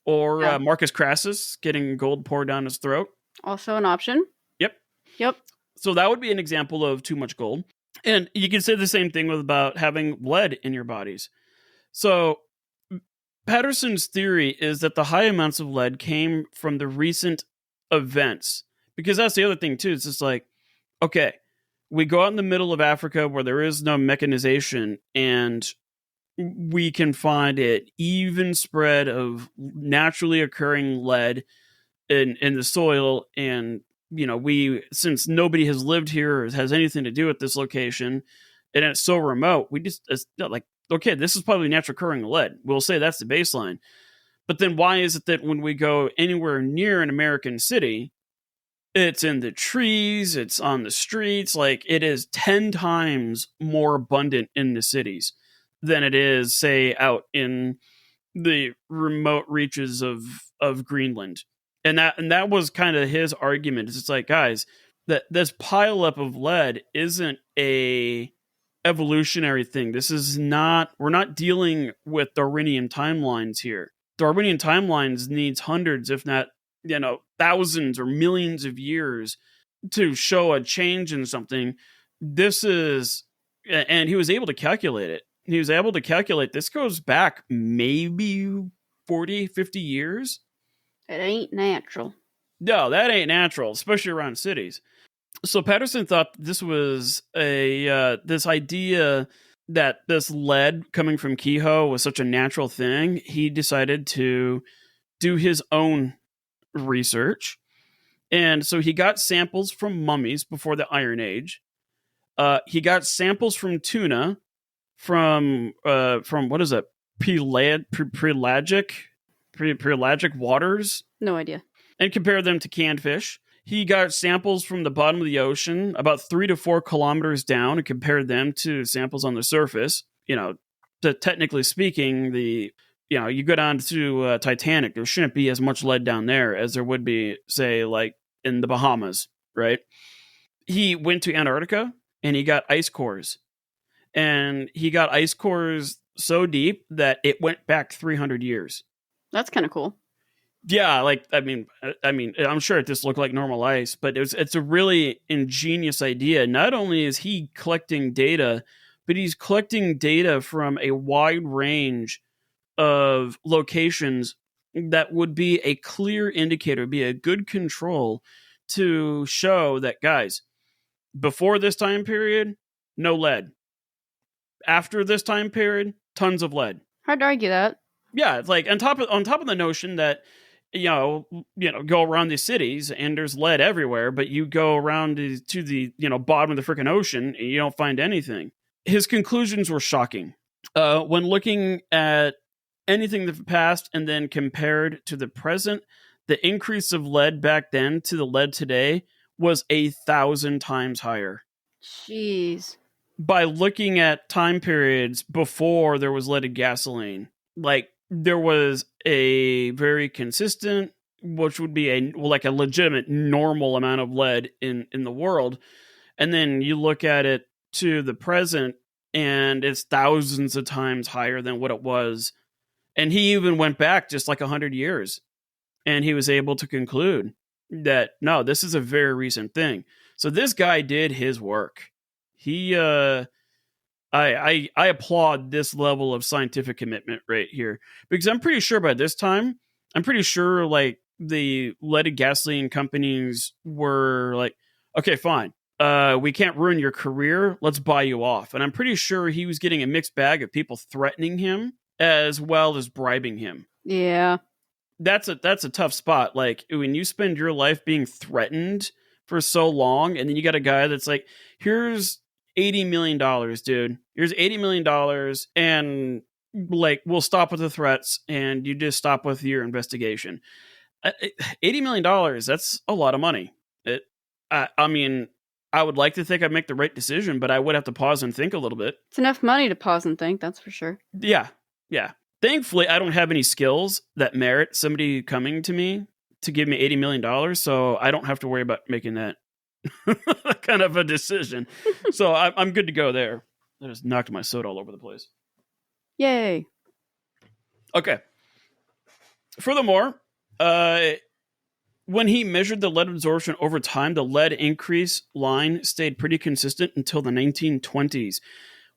Or Yeah. Marcus Crassus getting gold poured down his throat. Also an option. Yep. So that would be an example of too much gold. And you can say the same thing with about having lead in your bodies. So Patterson's theory is that the high amounts of lead came from the recent events. Because that's the other thing too. It's just like, okay, we go out in the middle of Africa where there is no mechanization, and we can find an even spread of naturally occurring lead in the soil. And since nobody has lived here or has anything to do with this location, and it's so remote, we just, it's like, okay, this is probably natural occurring lead. We'll say that's the baseline. But then why is it that when we go anywhere near an American city, it's in the trees, it's on the streets, like it is 10 times more abundant in the cities than it is, say, out in the remote reaches of Greenland. And that was kind of his argument. It's just like, guys, that this pileup of lead isn't a evolutionary thing. This is not, we're not dealing with Darwinian timelines here. Darwinian timelines needs hundreds, if not, thousands or millions of years to show a change in something. This is, and he was able to calculate it. He was able to calculate this goes back maybe 40, 50 years. It ain't natural. No, that ain't natural, especially around cities. So Patterson thought this was this idea that this lead coming from Kehoe was such a natural thing. He decided to do his own research. And so he got samples from mummies before the Iron Age. He got samples from tuna from what is it? Pelagic waters. No idea. And compared them to canned fish. He got samples from the bottom of the ocean about 3 to 4 kilometers down and compared them to samples on the surface. Technically speaking, you go down to Titanic, there shouldn't be as much lead down there as there would be, say, like in the Bahamas, right? He went to Antarctica and he got ice cores. And he got ice cores so deep that it went back 300 years. That's kind of cool. Yeah, like I mean, I'm sure it just looked like normal ice, but it's a really ingenious idea. Not only is he collecting data, but he's collecting data from a wide range of locations that would be a clear indicator, be a good control to show that, guys, before this time period, no lead. After this time period, tons of lead. Hard to argue that. Yeah, it's like on top of the notion that go around these cities and there's lead everywhere, but you go around to the bottom of the freaking ocean and you don't find anything. His conclusions were shocking. When looking at anything of the past and then compared to the present, the increase of lead back then to the lead today was 1,000 times higher. Jeez. By looking at time periods before there was leaded gasoline, like there was a very consistent, which would be a legitimate normal amount of lead in the world. And then you look at it to the present and it's thousands of times higher than what it was. And he even went back just like 100 years and he was able to conclude that, no, this is a very recent thing. So this guy did his work. He, I applaud this level of scientific commitment right here, because I'm pretty sure by this time, like the leaded gasoline companies were like, okay, fine. We can't ruin your career. Let's buy you off. And I'm pretty sure he was getting a mixed bag of people threatening him as well as bribing him. Yeah. That's a tough spot. Like when you spend your life being threatened for so long, and then you got a guy that's like, here's $80 million, dude. Here's $80 million, and like, we'll stop with the threats and you just stop with your investigation. $80 million, that's a lot of money. I mean, I would like to think I'd make the right decision, but I would have to pause and think a little bit. It's enough money to pause and think, that's for sure. Yeah. Thankfully, I don't have any skills that merit somebody coming to me to give me $80 million, so I don't have to worry about making that kind of a decision. So I'm good to go there. I just knocked my soda all over the place. Yay. Okay. Furthermore, when he measured the lead absorption over time, the lead increase line stayed pretty consistent until the 1920s,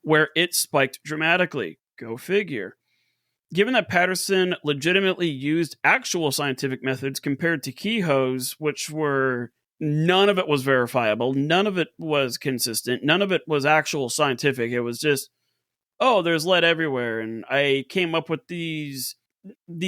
where it spiked dramatically. Go figure. Given that Patterson legitimately used actual scientific methods compared to Kehoe's, which were, none of it was verifiable, none of it was consistent, none of it was actual scientific. It was just, oh, there's lead everywhere, and I came up with these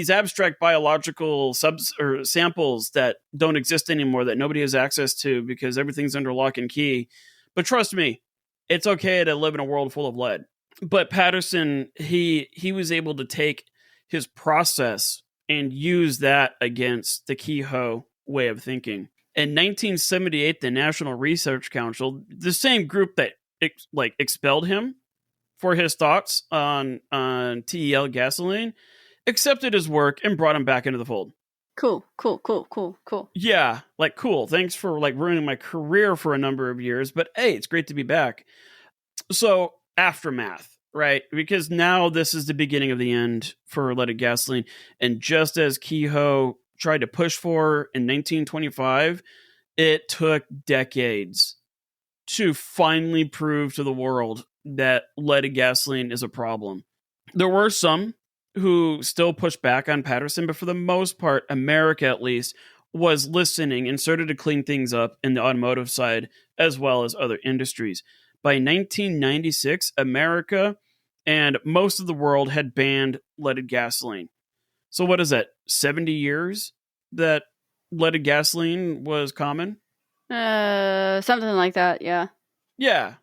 abstract biological samples that don't exist anymore, that nobody has access to because everything's under lock and key. But trust me, it's okay to live in a world full of lead. But Patterson, he was able to take his process and use that against the Kehoe way of thinking. In 1978, the National Research Council, the same group that expelled him for his thoughts on TEL gasoline, accepted his work and brought him back into the fold. Cool. Yeah, cool. Thanks for ruining my career for a number of years, but hey, it's great to be back. So, aftermath, right? Because now this is the beginning of the end for leaded gasoline. And just as Kehoe tried to push for in 1925, it took decades to finally prove to the world that leaded gasoline is a problem. There were some who still pushed back on Patterson, but for the most part, America at least was listening and started to clean things up in the automotive side as well as other industries. By 1996, America and most of the world had banned leaded gasoline. So what is that, 70 years that leaded gasoline was common? Something like that, yeah. Yeah.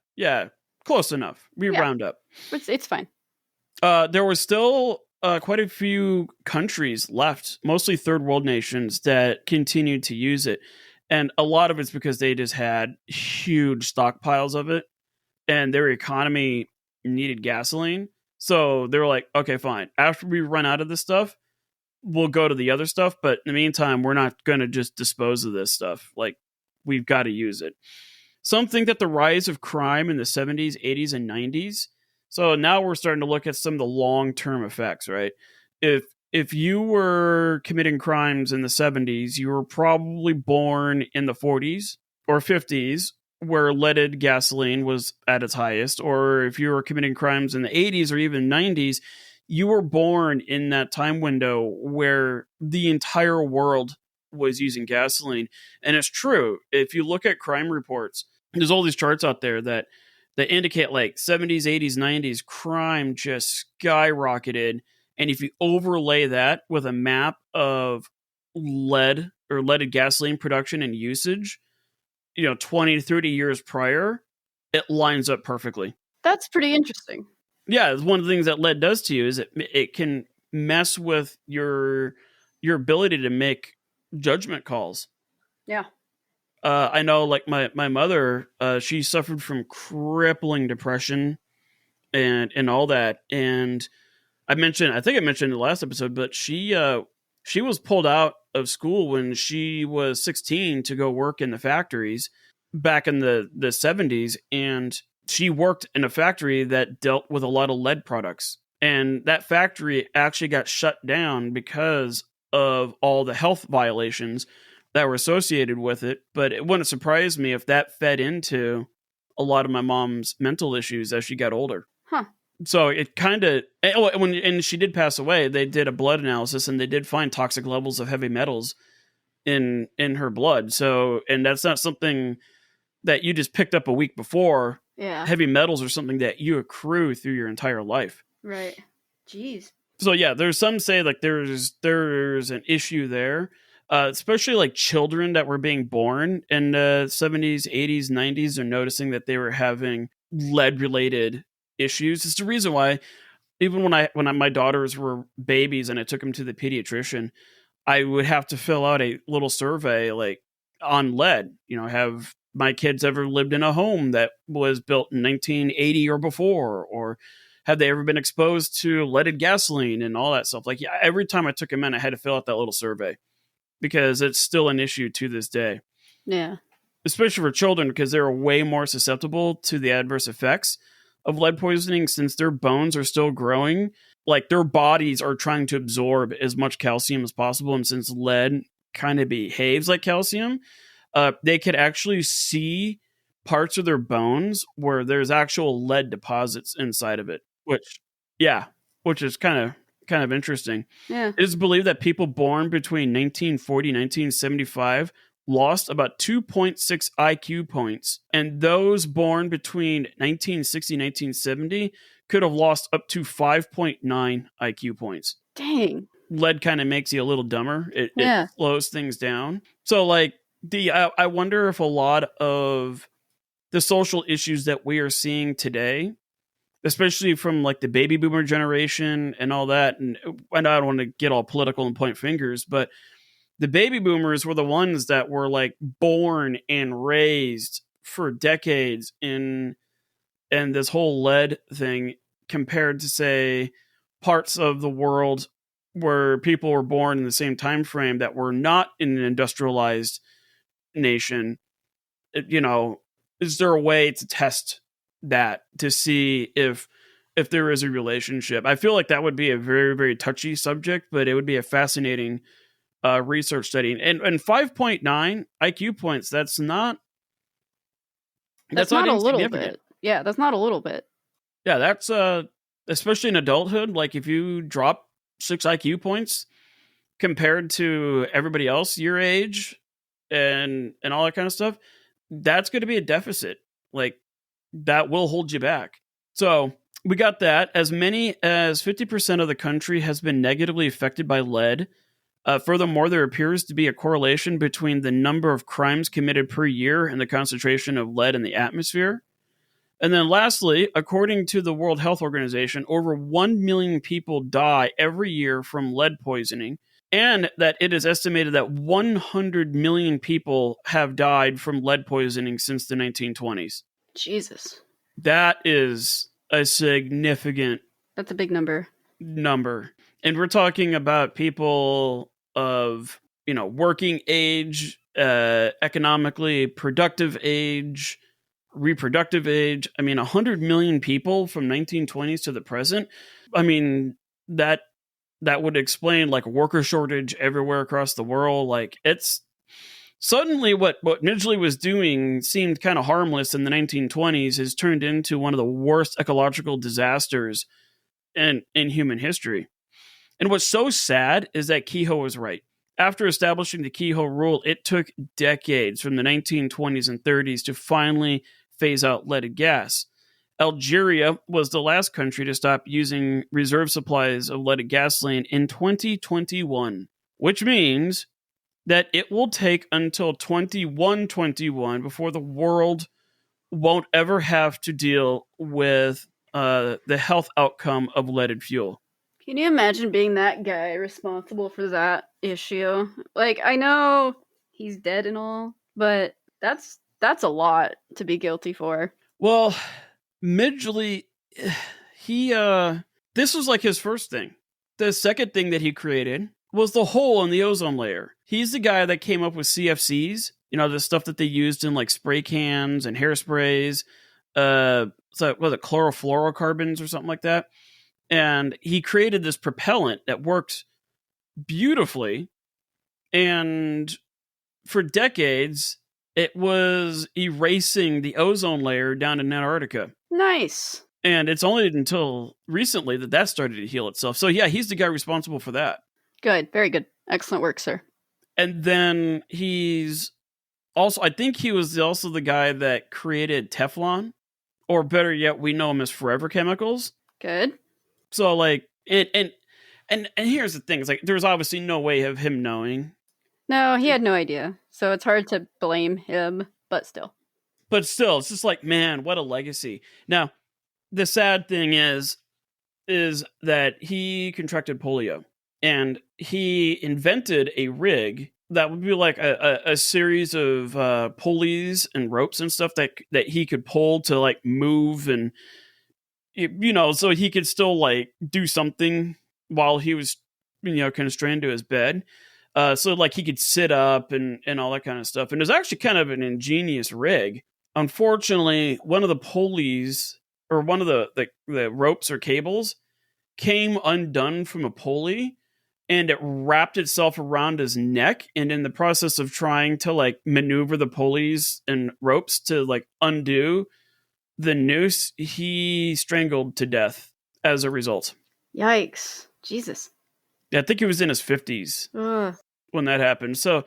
Close enough. We round up. It's fine. There were still quite a few countries left, mostly third world nations, that continued to use it. And a lot of it's because they just had huge stockpiles of it and their economy needed gasoline. So they were like, okay, fine. After we run out of this stuff, we'll go to the other stuff. But in the meantime, we're not going to just dispose of this stuff. We've got to use it. Some think that the rise of crime in the 70s, 80s, and 90s. So now we're starting to look at some of the long-term effects, right? If you were committing crimes in the 70s, you were probably born in the 40s or 50s, where leaded gasoline was at its highest. Or if you were committing crimes in the 80s or even 90s, you were born in that time window where the entire world was using gasoline. And it's true. If you look at crime reports, there's all these charts out there that indicate 70s, 80s, 90s crime just skyrocketed. And if you overlay that with a map of lead or leaded gasoline production and usage, 20 to 30 years prior, it lines up perfectly. That's pretty interesting. Yeah, one of the things that lead does to you is it can mess with your ability to make judgment calls. Yeah. I know, my mother, she suffered from crippling depression and all that. And I think I mentioned in the last episode, but she was pulled out of school when she was 16 to go work in the factories back in the 70s. And she worked in a factory that dealt with a lot of lead products. And that factory actually got shut down because of all the health violations that were associated with it. But it wouldn't surprise me if that fed into a lot of my mom's mental issues as she got older. Huh. So it kind of, and she did pass away, they did a blood analysis and they did find toxic levels of heavy metals in her blood. So, and that's not something that you just picked up a week before. Yeah. Heavy metals are something that you accrue through your entire life. Right. Jeez. So yeah, there's some say there's an issue there. Especially children that were being born in the 70s, 80s, 90s are noticing that they were having lead related issues. It's the reason why even when my daughters were babies and I took them to the pediatrician, I would have to fill out a little survey like on lead. Have my kids ever lived in a home that was built in 1980 or before, or have they ever been exposed to leaded gasoline and all that stuff? Like, yeah, every time I took them in, I had to fill out that little survey because it's still an issue to this day. Yeah. Especially for children, because they're way more susceptible to the adverse effects of lead poisoning since their bones are still growing. Like, their bodies are trying to absorb as much calcium as possible. And since lead kind of behaves like calcium, they could actually see parts of their bones where there's actual lead deposits inside of it, which is kind of interesting. Yeah. It is believed that people born between 1940 and 1975 lost about 2.6 IQ points, and those born between 1960 and 1970 could have lost up to 5.9 IQ points. Dang. Lead kind of makes you a little dumber. It slows things down. So, like, I wonder if a lot of the social issues that we are seeing today, especially from like the baby boomer generation and all that, and I don't want to get all political and point fingers, but the baby boomers were the ones that were like born and raised for decades in this whole lead thing, compared to, say, parts of the world where people were born in the same time frame that were not in an industrialized nation. Is there a way to test that to see if there is a relationship? I feel like that would be a very, very touchy subject, but it would be a fascinating research study. And 5.9 IQ points, that's not not a little bit. Yeah, that's not a little bit. Yeah, that's especially in adulthood, like if you drop 6 IQ points compared to everybody else your age and all that kind of stuff, that's going to be a deficit. Like, that will hold you back. So we got that. As many as 50% of the country has been negatively affected by lead. Furthermore, there appears to be a correlation between the number of crimes committed per year and the concentration of lead in the atmosphere. And then lastly, according to the World Health Organization, over 1 million people die every year from lead poisoning, and that it is estimated that 100 million people have died from lead poisoning since the 1920s. Jesus. That is a significant... That's a big number. And we're talking about people of, working age, economically productive age, reproductive age. I mean, 100 million people from 1920s to the present. I mean, that would explain like a worker shortage everywhere across the world. Like, it's suddenly what Midgley was doing seemed kind of harmless in the 1920s has turned into one of the worst ecological disasters in human history. And what's so sad is that Kehoe was right. After establishing the Kehoe rule, it took decades from the 1920s and 30s to finally phase out leaded gas. Algeria was the last country to stop using reserve supplies of leaded gasoline in 2021, which means that it will take until 2121 before the world won't ever have to deal with the health outcome of leaded fuel. Can you imagine being that guy responsible for that issue? Like, I know he's dead and all, but that's a lot to be guilty for. Well, Midgley, this was like his first thing. The second thing that he created was the hole in the ozone layer. He's the guy that came up with CFCs, the stuff that they used in like spray cans and hairsprays. So was it chlorofluorocarbons or something like that? And he created this propellant that worked beautifully. And for decades, it was erasing the ozone layer down in Antarctica. Nice. And it's only until recently that started to heal itself. So yeah, he's the guy responsible for that. Good. Very good. Excellent work, sir. And then he's also, I think he was also the guy that created Teflon. Or better yet, we know him as Forever Chemicals. Good. So like, and here's the thing: it's like there's obviously no way of him knowing. No, he had no idea, so it's hard to blame him. But still, it's just like, man, what a legacy. Now, the sad thing is, is that he contracted polio, and he invented a rig that would be like a series of pulleys and ropes and stuff that he could pull to like move, and so he could still like do something while he was constrained to his bed. So like he could sit up and all that kind of stuff. And it was actually kind of an ingenious rig. Unfortunately, one of the pulleys, or one of the ropes or cables, came undone from a pulley, and it wrapped itself around his neck. And in the process of trying to like maneuver the pulleys and ropes to like undo the noose, he strangled to death as a result. Yikes. Jesus. Yeah, I think he was in his 50s Ugh. when that happened. So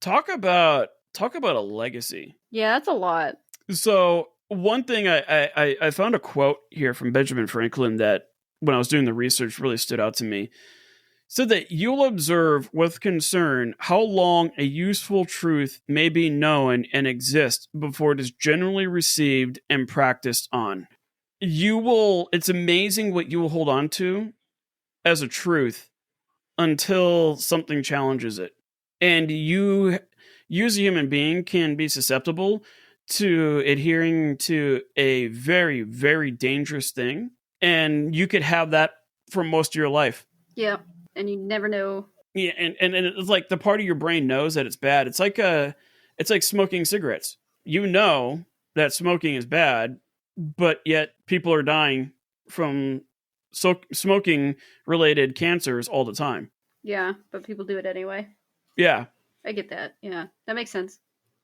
talk about a legacy. Yeah, that's a lot. So one thing I found a quote here from Benjamin Franklin that when I was doing the research really stood out to me. Said that you'll observe with concern how long a useful truth may be known and exist before it is generally received and practiced on. It's amazing what you will hold on to as a truth until something challenges it. And you as a human being can be susceptible to adhering to a very, very dangerous thing. And you could have that for most of your life. Yeah. And you never know. Yeah, and it's like the part of your brain knows that it's bad. It's like smoking cigarettes. You know that smoking is bad, but yet people are dying from smoking related cancers all the time. Yeah, but people do it anyway. Yeah. I get that. Yeah, that makes sense.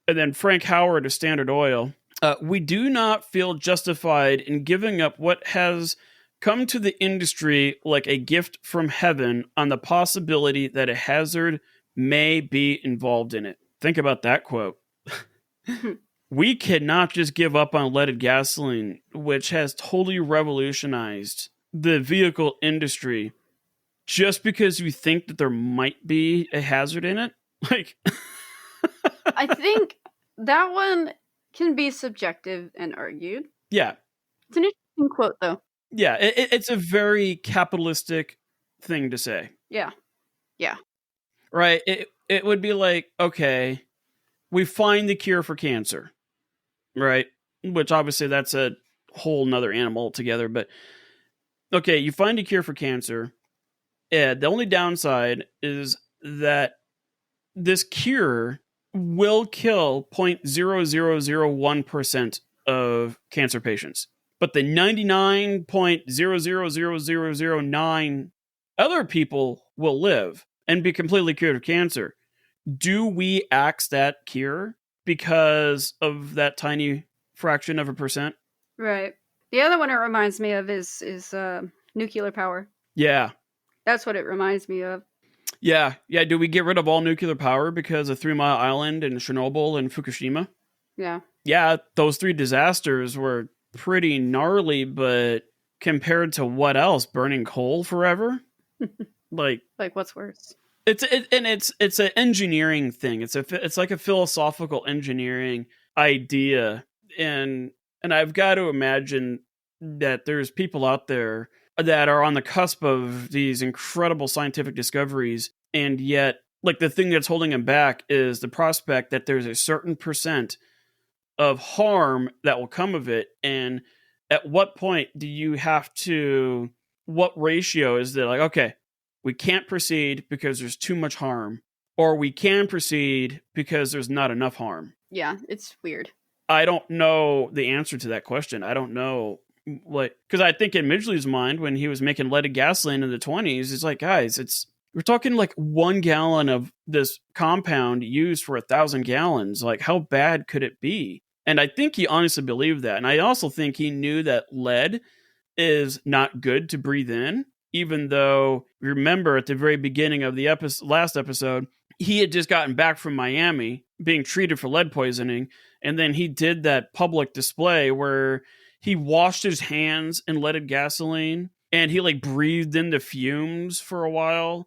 And then Frank Howard of Standard Oil. We do not feel justified in giving up what has come to the industry like a gift from heaven on the possibility that a hazard may be involved in it. Think about that quote. We cannot just give up on leaded gasoline, which has totally revolutionized the vehicle industry, just because we think that there might be a hazard in it. Like, I think that one can be subjective and argued. Yeah. It's an interesting quote, though. Yeah, it's a very capitalistic thing to say. Yeah. Yeah. Right? It would be like, okay, we find the cure for cancer, right? Which obviously that's a whole nother animal altogether. But okay, you find a cure for cancer. And the only downside is that this cure will kill 0.0001% of cancer patients. But the 99.000009 other people will live and be completely cured of cancer. Do we axe that cure because of that tiny fraction of a percent? Right. The other one it reminds me of is nuclear power. Yeah. That's what it reminds me of. Yeah. Do we get rid of all nuclear power because of 3 Mile Island and Chernobyl and Fukushima? Yeah. Yeah, those 3 disasters were pretty gnarly, but compared to what else? Burning coal forever? like what's worse? It's an engineering thing. It's like a philosophical engineering idea, and I've got to imagine that there's people out there that are on the cusp of these incredible scientific discoveries, and yet like the thing that's holding them back is the prospect that there's a certain percent of harm that will come of it. And at what point do you have to, what ratio is there? Like, okay, we can't proceed because there's too much harm, or we can proceed because there's not enough harm. Yeah, it's weird. I don't know the answer to that question. I don't know what, because I think in Midgley's mind, when he was making leaded gasoline in the 1920s, it's like, guys, we're talking like 1 gallon of this compound used for 1,000 gallons. Like, how bad could it be? And I think he honestly believed that. And I also think he knew that lead is not good to breathe in, even though, remember at the very beginning of the last episode, he had just gotten back from Miami being treated for lead poisoning. And then he did that public display where he washed his hands in leaded gasoline and he like breathed in the fumes for a while,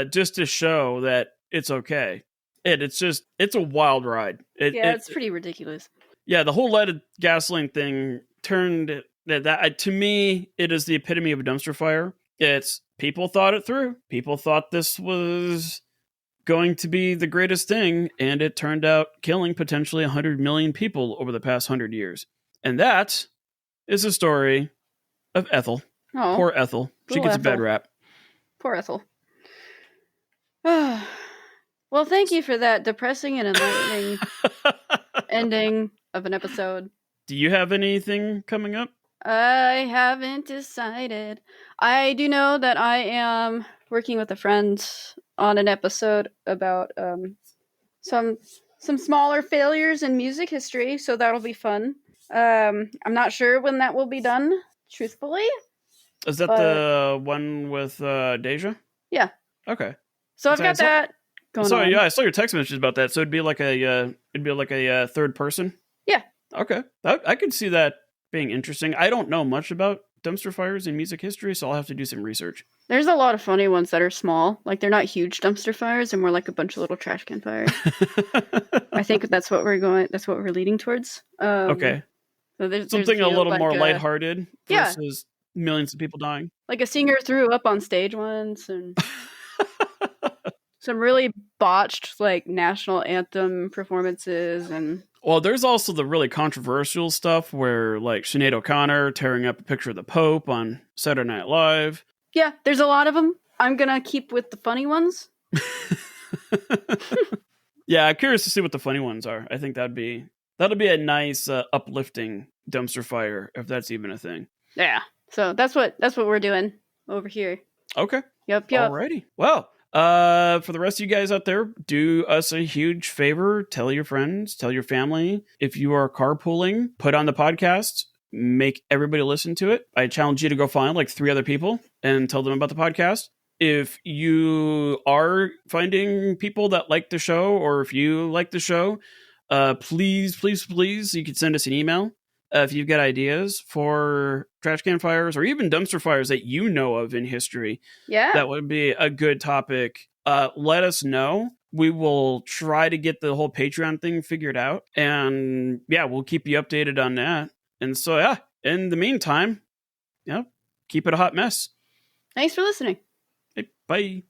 just to show that it's okay. It's a wild ride. It's pretty ridiculous. Yeah, the whole leaded gasoline thing turned That to me, it is the epitome of a dumpster fire. It's people thought it through. People thought this was going to be the greatest thing, and it turned out killing potentially 100 million people over the past 100 years. And that is the story of Ethel. Oh, Poor Ethel. She poor gets a bad Ethel. rap. Poor Ethel. Well, thank you for that depressing and enlightening ending of an episode. Do you have anything coming up? I haven't decided. I do know that I am working with a friend on an episode about some smaller failures in music history, so that'll be fun. I'm not sure when that will be done, truthfully. Is that the one with Deja? Yeah. Okay. So I've got that going on. Yeah, I saw your text messages about that. So it'd be like a third person. Yeah. Okay, I could see that being interesting. I don't know much about dumpster fires in music history, so I'll have to do some research. There's a lot of funny ones that are small. Like, they're not huge dumpster fires, and more like a bunch of little trash can fires. I think that's what we're leading towards. Okay. So there's something a little like more lighthearted versus millions of people dying. Like a singer threw up on stage once, and some really botched, like, national anthem performances. And well, there's also the really controversial stuff where, like, Sinead O'Connor tearing up a picture of the Pope on Saturday Night Live. Yeah, there's a lot of them. I'm gonna keep with the funny ones. Yeah, I'm curious to see what the funny ones are. I think that'll be a nice uplifting dumpster fire, if that's even a thing. Yeah. So that's what we're doing over here. Okay. Yep. Alrighty. Well, for the rest of you guys out there, do us a huge favor. Tell your friends, tell your family. If you are carpooling, put on the podcast. Make everybody listen to it. I challenge you to go find like 3 other people and tell them about the podcast. If you are finding people that like the show, or if you like the show, please, you can send us an email. If you've got ideas for trash can fires or even dumpster fires that you know of in history, that would be a good topic. Let us know. We will try to get the whole Patreon thing figured out. And yeah, we'll keep you updated on that. And so, yeah, in the meantime, keep it a hot mess. Thanks for listening. Hey, bye.